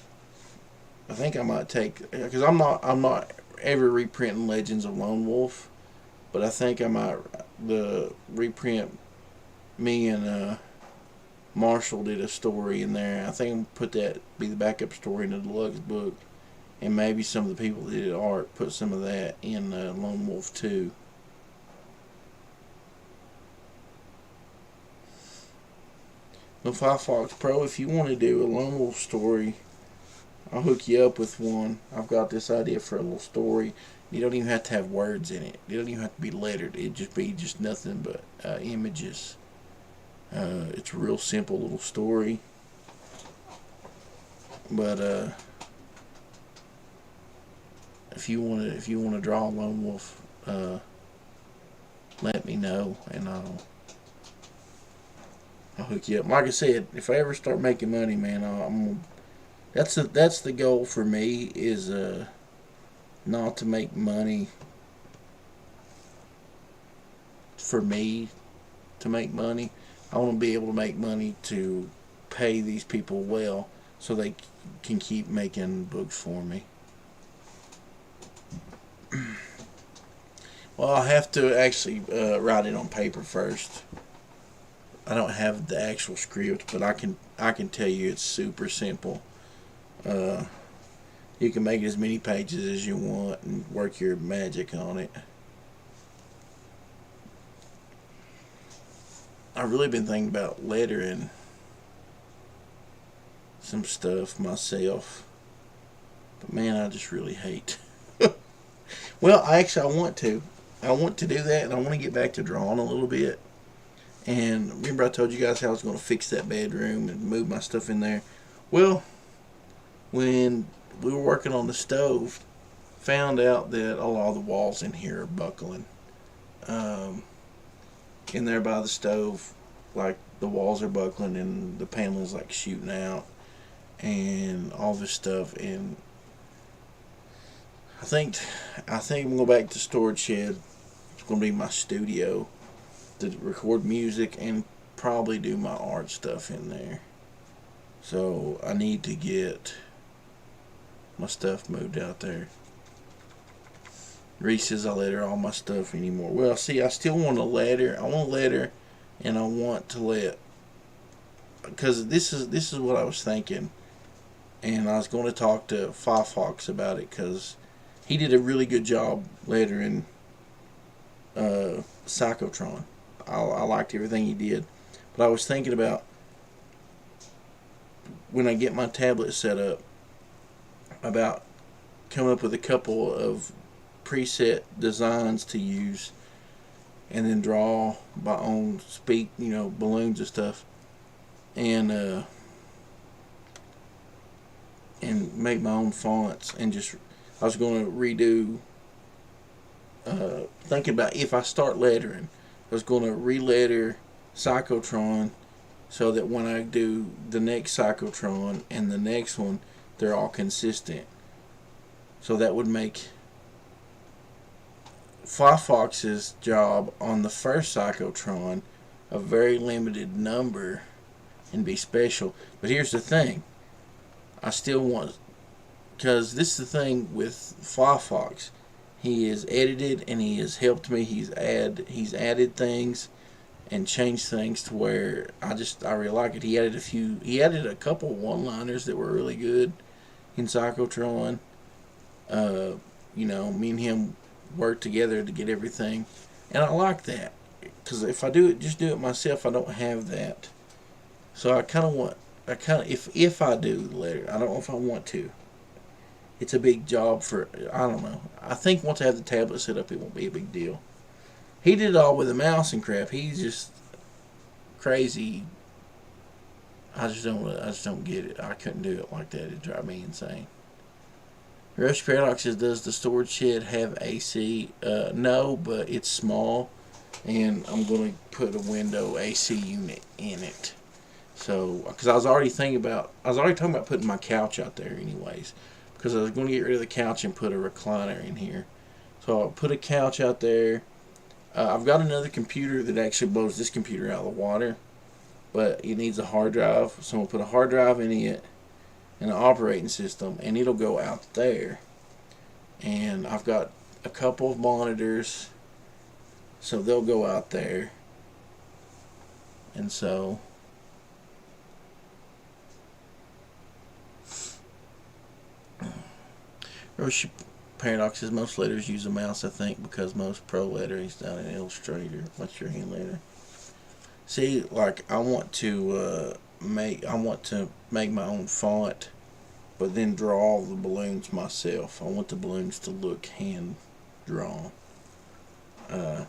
think I might take, because I'm not ever reprinting Legends of Lone Wolf, but I think I might reprint. Me and Marshall did a story in there. I think I'm gonna put that be the backup story in the deluxe book, and maybe some of the people that did art put some of that in Lone Wolf 2. Well, Firefox Pro, if you want to do a Lone Wolf story, I'll hook you up with one. I've got this idea for a little story. You don't even have to have words in it. It don't even have to be lettered. It'd just be nothing but images. It's a real simple little story. But if you want to draw a Lone Wolf, let me know and I'll hook you up. Like I said, if I ever start making money, man, that's the goal for me, is not to make money for me to make money. I want to be able to make money to pay these people well so they can keep making books for me. Well, I'll have to actually write it on paper first. I don't have the actual script, but I can tell you it's super simple. You can make as many pages as you want and work your magic on it. I've really been thinking about lettering some stuff myself, but man, I just really hate. Well, I want to. I want to do that, and I want to get back to drawing a little bit. And remember I told you guys how I was going to fix that bedroom and move my stuff in there. Well, when we were working on the stove, found out that a lot of the walls in here are buckling. In there by the stove, like the walls are buckling and the paneling's like shooting out and all this stuff. And I think I'm gonna go back to storage shed. It's gonna be my studio to record music and probably do my art stuff in there. So I need to get my stuff moved out there. Reese says I letter all my stuff anymore. Well, see, I still want to letter. I want to letter, and I want to let, because this is what I was thinking, and I was going to talk to Firefox about it because he did a really good job lettering PsychoTron. I liked everything he did, but I was thinking about when I get my tablet set up, about coming up with a couple of preset designs to use and then draw my own balloons and stuff, and make my own fonts. And just I was going to redo, thinking about if I start lettering, I was going to re-letter PsychoTron so that when I do the next PsychoTron and the next one, they're all consistent. So that would make Firefox's job on the first PsychoTron a very limited number and be special. But here's the thing, I still want, because this is the thing with Firefox, he has edited and he has helped me. He's added things and changed things to where I really like it. He added a couple one-liners that were really good in PsychoTron. Me and him work together to get everything, and I like that, because if I do it myself, I don't have that. So if I do the letter, I don't know if I want to. It's a big job for, I don't know. I think once I have the tablet set up, it won't be a big deal. He did it all with a mouse and crap. He's just crazy. I just don't get it. I couldn't do it like that. It'd drive me insane. Rush Paradox says, does the storage shed have AC? No, but it's small, and I'm going to put a window AC unit in it. So, because I was already talking about putting my couch out there anyways, because I was going to get rid of the couch and put a recliner in here. So I'll put a couch out there. I've got another computer that actually blows this computer out of the water, but it needs a hard drive, so I'm going to put a hard drive in it and an operating system, and it'll go out there. And I've got a couple of monitors, so they'll go out there. And so Roshi Paradox says most letters use a mouse, I think, because most pro lettering is done in Illustrator. What's your hand letter? See, like I want to make my own font, but then draw all the balloons myself. I want the balloons to look hand drawn. I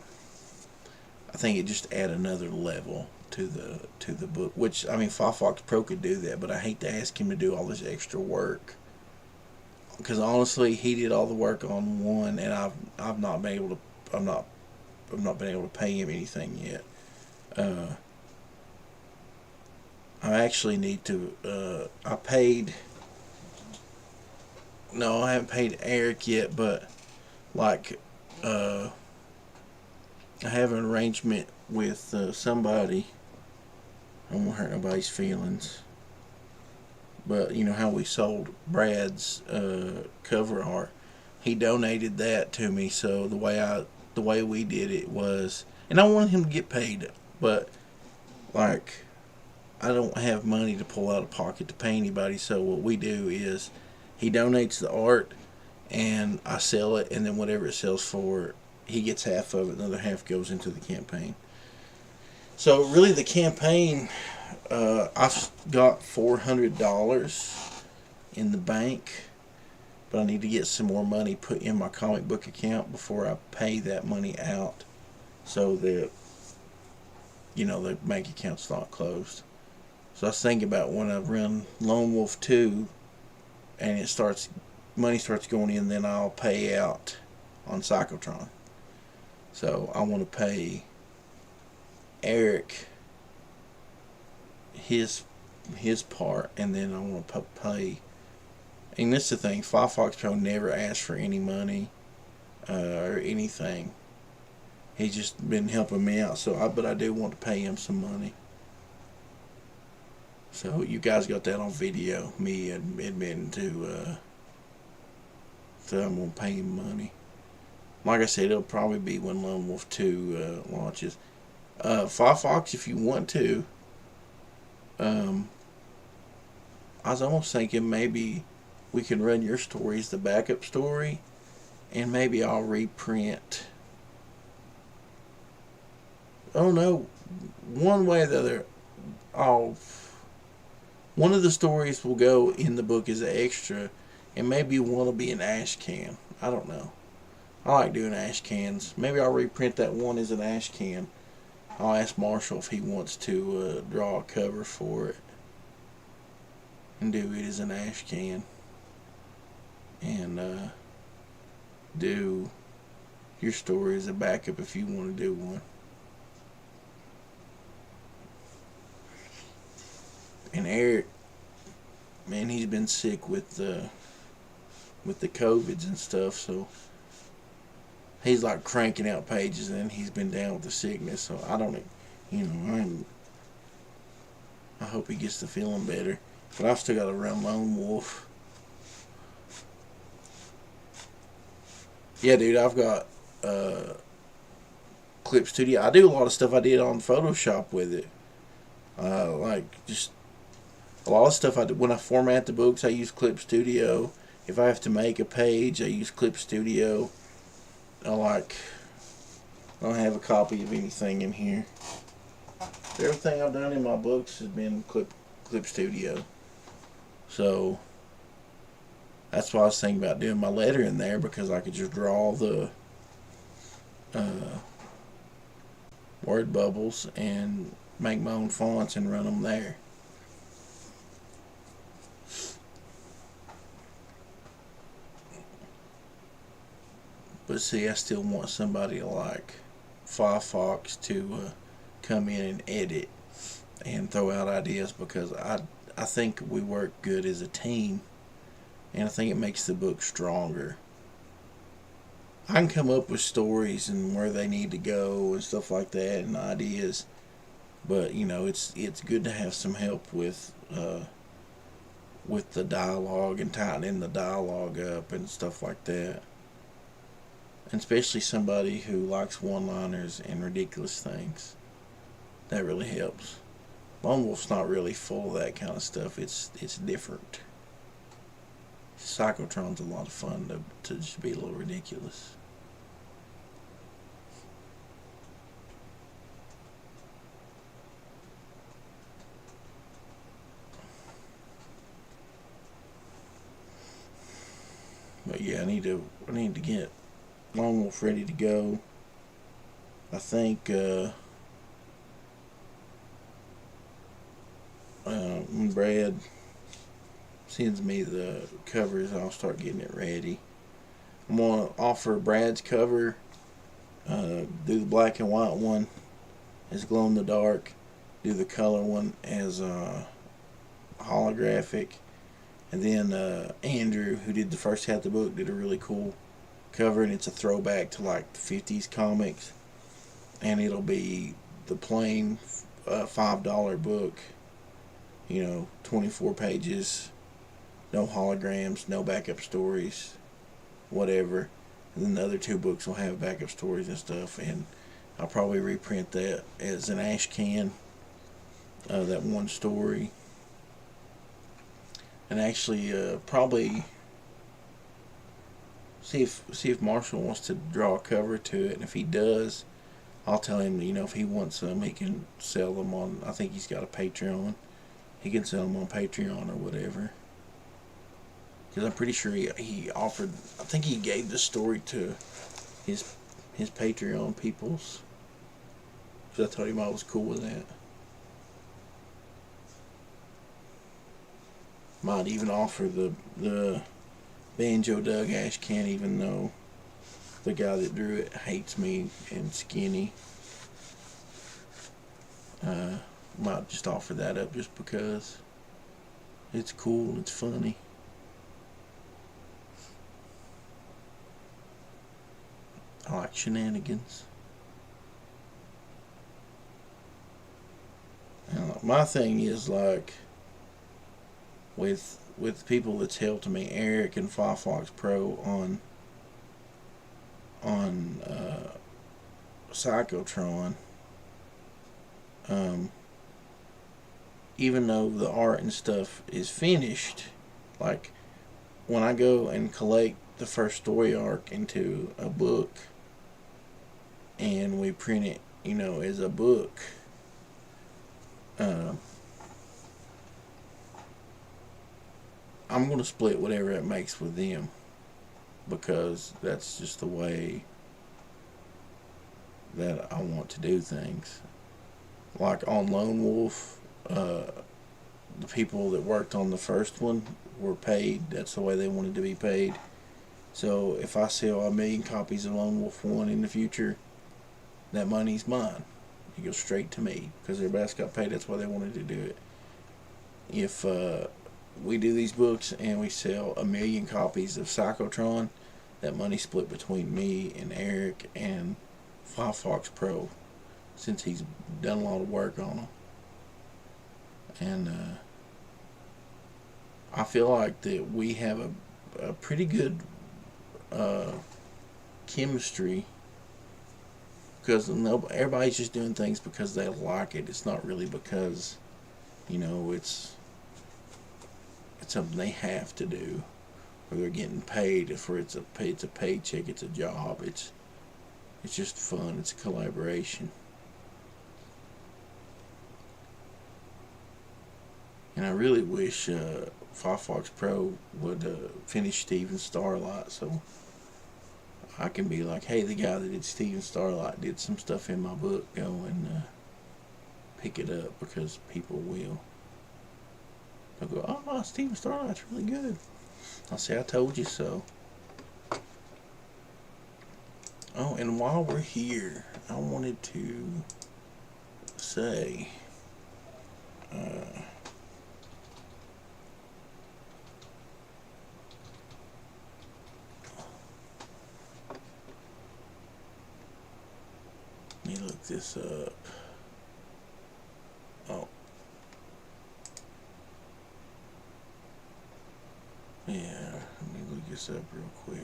think it just add another level to the book, which I mean Firefox Pro could do that, but I hate to ask him to do all this extra work, because honestly he did all the work on one, and I've not been able to pay him anything yet. I actually need to. I haven't paid Eric yet, but like I have an arrangement with somebody I don't want to hurt nobody's feelings. But you know how we sold Brad's cover art. He donated that to me. So the way we did it was, and I wanted him to get paid, but like I don't have money to pull out of pocket to pay anybody. So what we do is he donates the art, and I sell it, and then whatever it sells for, he gets half of it. The other half goes into the campaign. So really, the campaign, I've got $400 in the bank, but I need to get some more money put in my comic book account before I pay that money out, so that the bank account's not closed. So I was thinking about when I run Lone Wolf 2, and money starts going in, then I'll pay out on PsychoTron. So I want to pay Eric his part, and then I want to pay. And this is the thing, Fox Pro never asked for any money or anything. He's just been helping me out. But I do want to pay him some money. So you guys got that on video, me admitting to I'm gonna pay him money. Like I said, it'll probably be when Lone Wolf 2 launches. Fox, if you want to, I was almost thinking maybe we can run your story as the backup story, and maybe I'll reprint. Oh no, one way or the other, one of the stories will go in the book as an extra, and maybe one will be an ash can. I don't know. I like doing ash cans. Maybe I'll reprint that one as an ash can. I'll ask Marshall if he wants to draw a cover for it and do it as an ash can, and do your story as a backup if you want to do one. And Eric, man, he's been sick with the COVIDs and stuff, so he's like cranking out pages, and he's been down with the sickness. So I don't, I hope he gets to feeling better. But I've still got to run Lone Wolf. Yeah, dude, I've got Clip Studio. I do a lot of stuff I did on Photoshop with it. Like just a lot of stuff I do. When I format the books, I use Clip Studio. If I have to make a page, I use Clip Studio. I don't have a copy of anything in here. Everything I've done in my books has been Clip Studio. So that's why I was thinking about doing my letter in there, because I could just draw the word bubbles and make my own fonts and run them there. But see, I still want somebody like Fox to come in and edit and throw out ideas, because I think we work good as a team, and I think it makes the book stronger. I can come up with stories and where they need to go and stuff like that, and ideas, but it's good to have some help with the dialogue and tightening the dialogue up and stuff like that. And especially somebody who likes one-liners and ridiculous things. That really helps. Lone Wolf's not really full of that kind of stuff. It's different. PsychoTron's a lot of fun to just be a little ridiculous. But yeah, I need to get Lone Wolf ready to go. I think when Brad sends me the covers, I'll start getting it ready. I'm going to offer Brad's cover, do the black and white one as glow in the dark, do the color one as holographic, and then Andrew, who did the first half of the book, did a really cool cover, and it's a throwback to like 50s comics, and it'll be the plain a $5 book, 24 pages, no holograms, no backup stories, whatever. And then the other two books will have backup stories and stuff, and I'll probably reprint that as an ash can, that one story. And actually, probably see if Marshall wants to draw a cover to it, and if he does, I'll tell him, if he wants some, he can sell them on, I think he's got a Patreon. He can sell them on Patreon or whatever. Because I'm pretty sure he offered, I think he gave the story to his Patreon peoples. Because I told him I was cool with that. Might even offer the Banjo Doug ash can, even though the guy that drew it hates me and Skinny. Might just offer that up just because it's cool, it's funny. I like shenanigans. My thing is, like, with people that's helped me, Eric and Firefox Pro on PsychoTron, even though the art and stuff is finished, like when I go and collect the first story arc into a book and we print it, as a book, I'm going to split whatever it makes with them, because that's just the way that I want to do things. Like on Lone Wolf, the people that worked on the first one were paid. That's the way they wanted to be paid. So if I sell 1,000,000 copies of Lone Wolf 1 in the future, that money's mine. It goes straight to me, because everybody else got paid. That's why they wanted to do it. If we do these books and we sell 1,000,000 copies of PsychoTron, that money split between me and Eric and Firefox Pro, since he's done a lot of work on them. And I feel like that we have a pretty good chemistry, because everybody's just doing things because they like it. It's not really because it's something they have to do, or they're getting paid for it's a paycheck, it's a job. It's just fun. It's a collaboration. And I really wish Firefox Pro would finish Steven Starlight, so I can be like, hey, the guy that did Steven Starlight did some stuff in my book. Go and pick it up, because people will. They'll go, oh, Steven Starlight's really good. I'll say, I told you so. Oh, and while we're here, I wanted to say, let me look this up. Oh. Yeah, let me look this up real quick.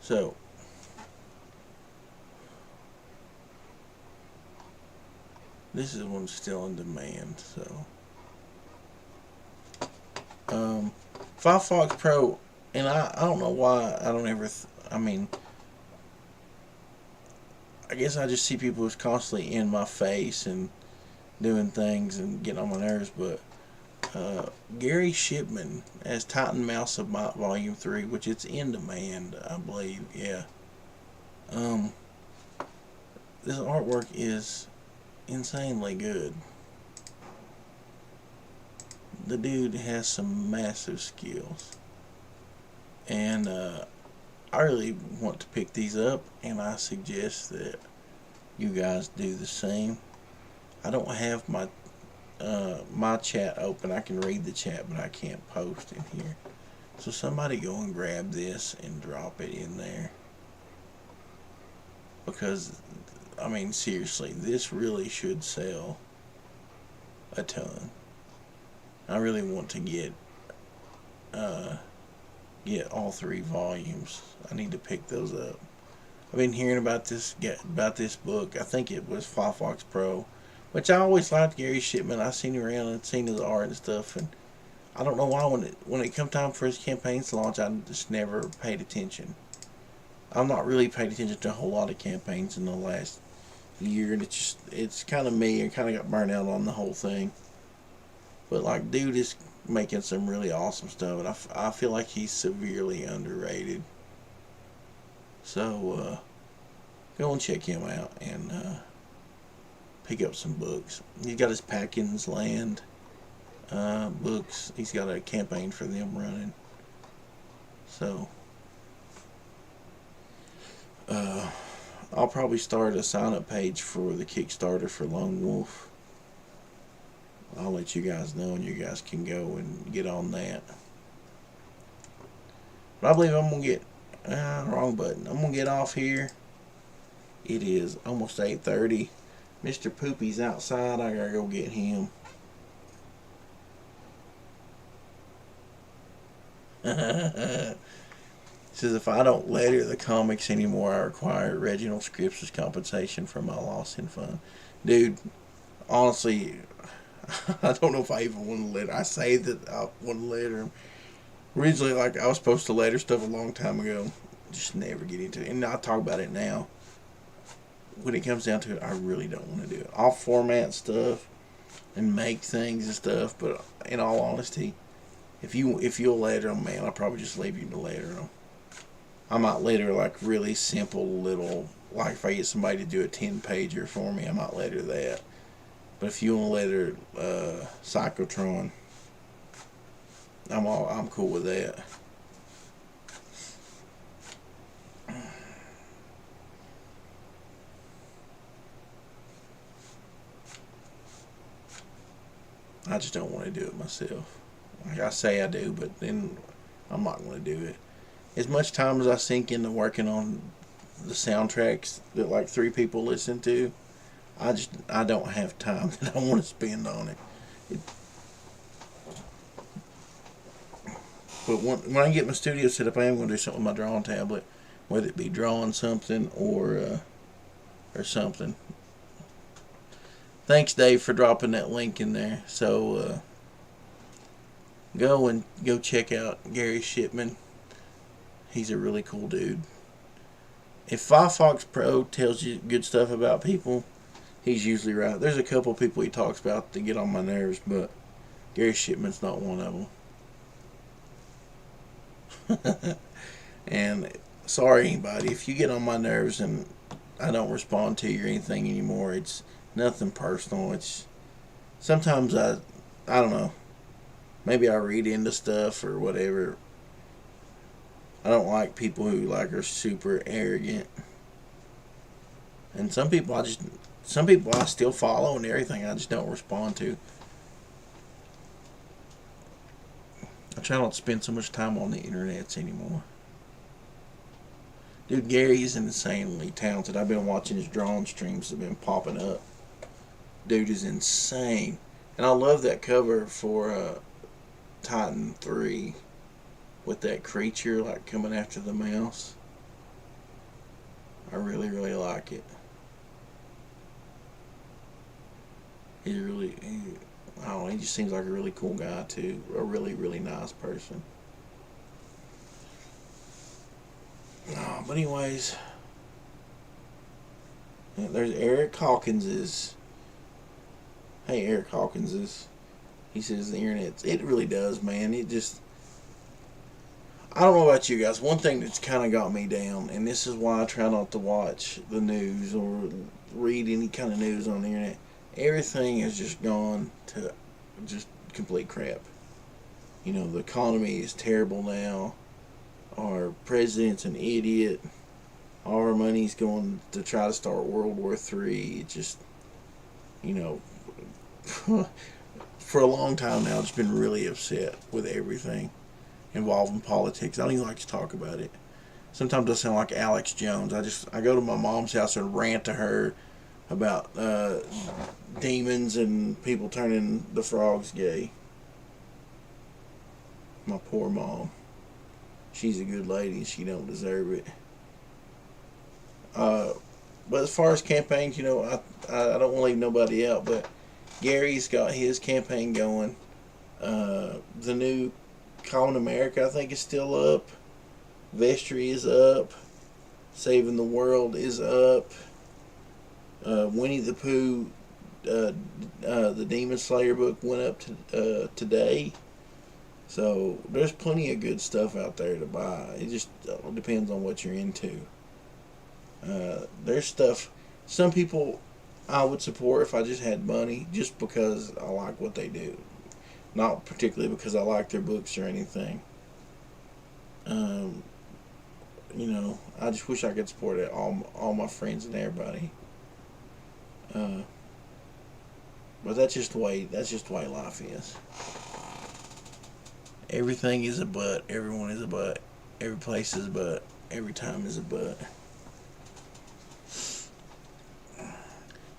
So, this is one still in demand. So, Firefox Pro, and I don't know why I don't ever. I mean, I guess I just see people who's constantly in my face and doing things and getting on my nerves. But Gary Shipman as Titan Mouse of Might Volume 3, which it's in demand, I believe. Yeah. This artwork is insanely good. The dude has some massive skills, and I really want to pick these up, and I suggest that you guys do the same. I don't have my chat open. I can read the chat, but I can't post in here. So somebody go and grab this and drop it in there. Because, I mean, seriously, this really should sell a ton. I really want to get all 3 volumes. I need to pick those up. I've been hearing about this book. I think it was Firefox Pro, which I always liked Gary Shipman. I seen him around and seen his art and stuff, and I don't know why when it come time for his campaigns to launch, I just never paid attention. I'm not really paid attention to a whole lot of campaigns in the last year, and it's kind of me. I kind of got burned out on the whole thing. But like, dude is making some really awesome stuff, and I feel like he's severely underrated. So go and check him out and pick up some books. He's got his Packins Land books. He's got a campaign for them running. So I'll probably start a sign-up page for the Kickstarter for Lone Wolf. I'll let you guys know, and you guys can go and get on that. But I believe I'm going to get... wrong button. I'm going to get off here. It is almost 8:30. Mr. Poopy's outside. I got to go get him. Says, if I don't letter the comics anymore, I require Reginald Scripps' compensation for my loss in fun. Dude, honestly, I don't know if I even want to letter. I say that I want to letter him. Originally, like, I was supposed to letter stuff a long time ago. Just never get into it. And I talk about it now. When it comes down to it, I really don't want to do it. I'll format stuff and make things and stuff, but in all honesty, if you'll letter them, man, I'll probably just leave you to letter them. I might letter like really simple little, like if I get somebody to do a 10-pager for me, I might letter that. But if you want to letter PsychoTron, I'm cool with that. I just don't want to do it myself. Like I say I do, but then I'm not going to do it. As much time as I sink into working on the soundtracks that like 3 people listen to, I don't have time that I want to spend on it. But when I get my studio set up, I am going to do something with my drawing tablet, whether it be drawing something or something. Thanks, Dave, for dropping that link in there. So go check out Gary Shipman. He's a really cool dude. If Firefox Pro tells you good stuff about people, he's usually right. There's a couple people he talks about that get on my nerves, but Gary Shipman's not one of them. And sorry, anybody, if you get on my nerves and I don't respond to you or anything anymore, it's nothing personal. It's sometimes I don't know. Maybe I read into stuff or whatever. I don't like people who like are super arrogant. And some people I still follow and everything. I just don't respond to. I try not to spend so much time on the internets anymore. Dude, Gary is insanely talented. I've been watching his drawing streams that have been popping up. Dude is insane. And I love that cover for Titan 3 with that creature like coming after the mouse. I really, really like it. I don't know, he just seems like a really cool guy too. A really, really nice person. But anyways, there's Eric Hawkins's. Hey, Eric Hawkins's. He says the internet, it really does, man. It just, I don't know about you guys. One thing that's kind of got me down, and this is why I try not to watch the news or read any kind of news on the internet. Everything has just gone to just complete crap. You know, the economy is terrible now. our president's an idiot. All our money's going to try to start World War III. It just, you know, for a long time now, I've just been really upset with everything involving politics. I don't even like to talk about it. Sometimes I sound like Alex Jones. I go to my mom's house and rant to her about demons and people turning the frogs gay. My poor mom. She's a good lady. She don't deserve it. But as far as campaigns, you know, I don't want to leave nobody out, but Gary's got his campaign going. The new Calling America, I think, is still up. Vestry is up. Saving the World is up. Winnie the Pooh, the Demon Slayer book went up today. So there's plenty of good stuff out there to buy. It just depends on what you're into. There's stuff, some people I would support if I just had money, just because I like what they do. Not particularly because I like their books or anything. You know, I just wish I could support it, all my friends and everybody. But that's just the way life is. Everything is a but. Everyone is a but. Every place is a but. Every time is a but.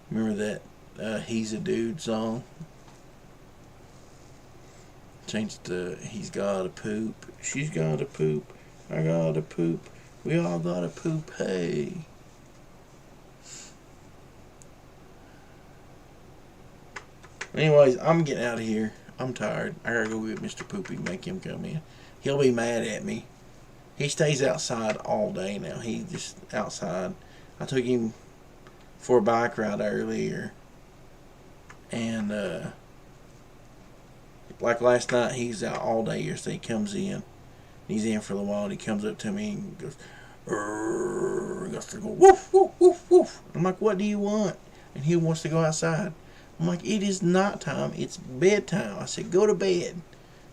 Remember that He's a Dude song? Changed to He's Gotta Poop. She's gotta poop. I gotta poop. We all gotta poop. Hey. Anyways, I'm getting out of here. I'm tired. I gotta go get Mr. Poopy, make him come in. He'll be mad at me. He stays outside all day now. He's just outside. I took him for a bike ride earlier. And, like last night, he's out all day yesterday. He comes in. He's in for a little while, and he comes up to me and goes, "Rrrr," goes to go, "Woof, woof, woof, woof." I'm like, "What do you want?" And he wants to go outside. I'm like, "It is not time. It's bedtime." I said, "Go to bed."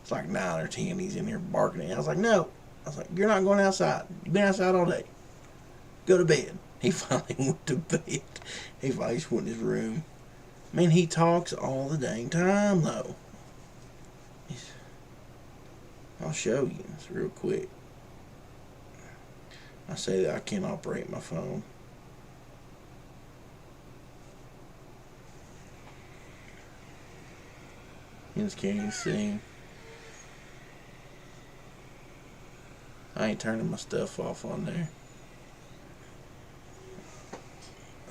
It's like 9 or 10. He's in here barking at me. I was like, "No." I was like, "You're not going outside. You've been outside all day. Go to bed." He finally went to bed. He finally just went in his room. Man, he talks all the dang time, though. I'll show you. It's real quick. I say that I can't operate my phone. You just can't even see him. I ain't turning my stuff off on there.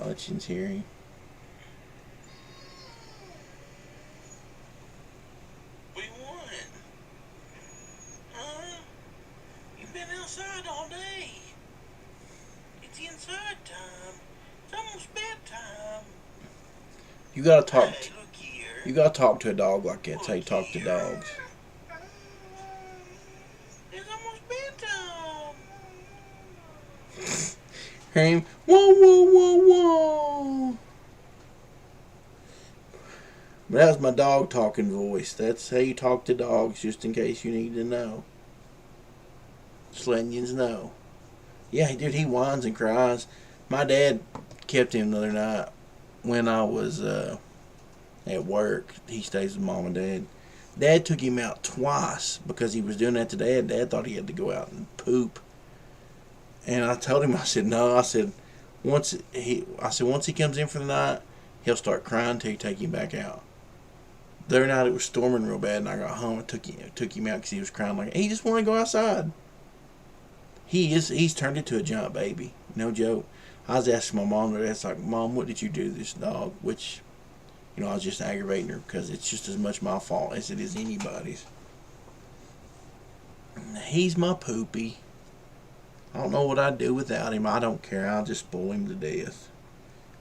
I'll let you hear him. What do you want? Huh? You've been outside all day. It's inside time. It's almost bedtime. You gotta talk. Hey, look here. You gotta talk to a dog like that. That's how you talk to dogs. It's almost bedtime. Hear him? Whoa, whoa, whoa, whoa. That was my dog talking voice. That's how you talk to dogs, just in case you need to know. Just letting you know. Yeah, dude, he whines and cries. My dad kept him the other night when I was at work. He stays with mom and dad. Dad took him out twice because he was doing that to Dad. Dad thought he had to go out and poop. And I told him, I said, no. I said, once he comes in for the night, he'll start crying till you take him back out. The other night it was storming real bad, and I got home and took him out because he was crying like he just wanted to go outside. He's turned into a giant baby, no joke. I was asking my mom today, it's like, "Mom, what did you do to this dog?" Which, you know, I was just aggravating her because it's just as much my fault as it is anybody's. He's my poopy. I don't know what I'd do without him. I don't care. I'll just spoil him to death.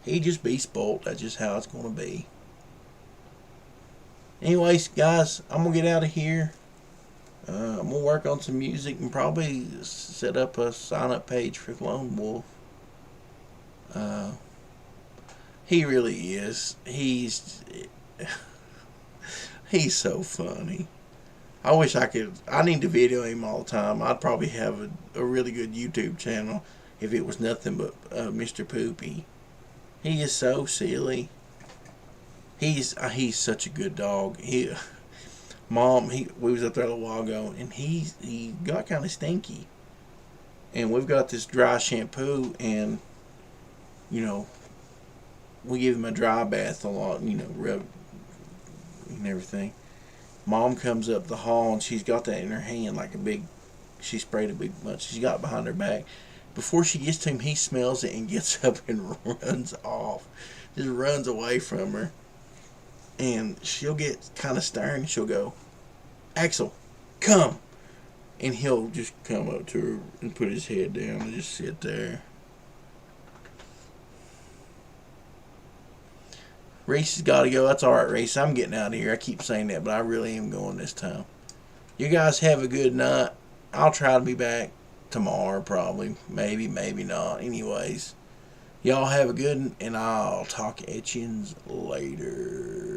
He'd just be spoiled. That's just how it's going to be. Anyways, guys, I'm going to get out of here. I'm going to work on some music and probably set up a sign-up page for Lone Wolf. He really is. He's so funny. I wish I could. I need to video him all the time. I'd probably have a really good YouTube channel if it was nothing but Mr. Poopy. He is so silly. He's such a good dog. We was up there a little while ago, and he got kind of stinky. And we've got this dry shampoo, and you know, we give him a dry bath a lot, you know, rub and everything. Mom comes up the hall, and she's got that in her hand like a big. She sprayed a big bunch. She's got it behind her back. Before she gets to him, he smells it and gets up and runs off. Just runs away from her. And she'll get kind of stern. She'll go, Axel, come. And he'll just come up to her and put his head down and just sit there. Reese has got to go. That's alright, Reese. I'm getting out of here. I keep saying that, but I really am going this time. You guys have a good night. I'll try to be back tomorrow, probably. Maybe, maybe not. Anyways, y'all have a good one, and I'll talk at you later.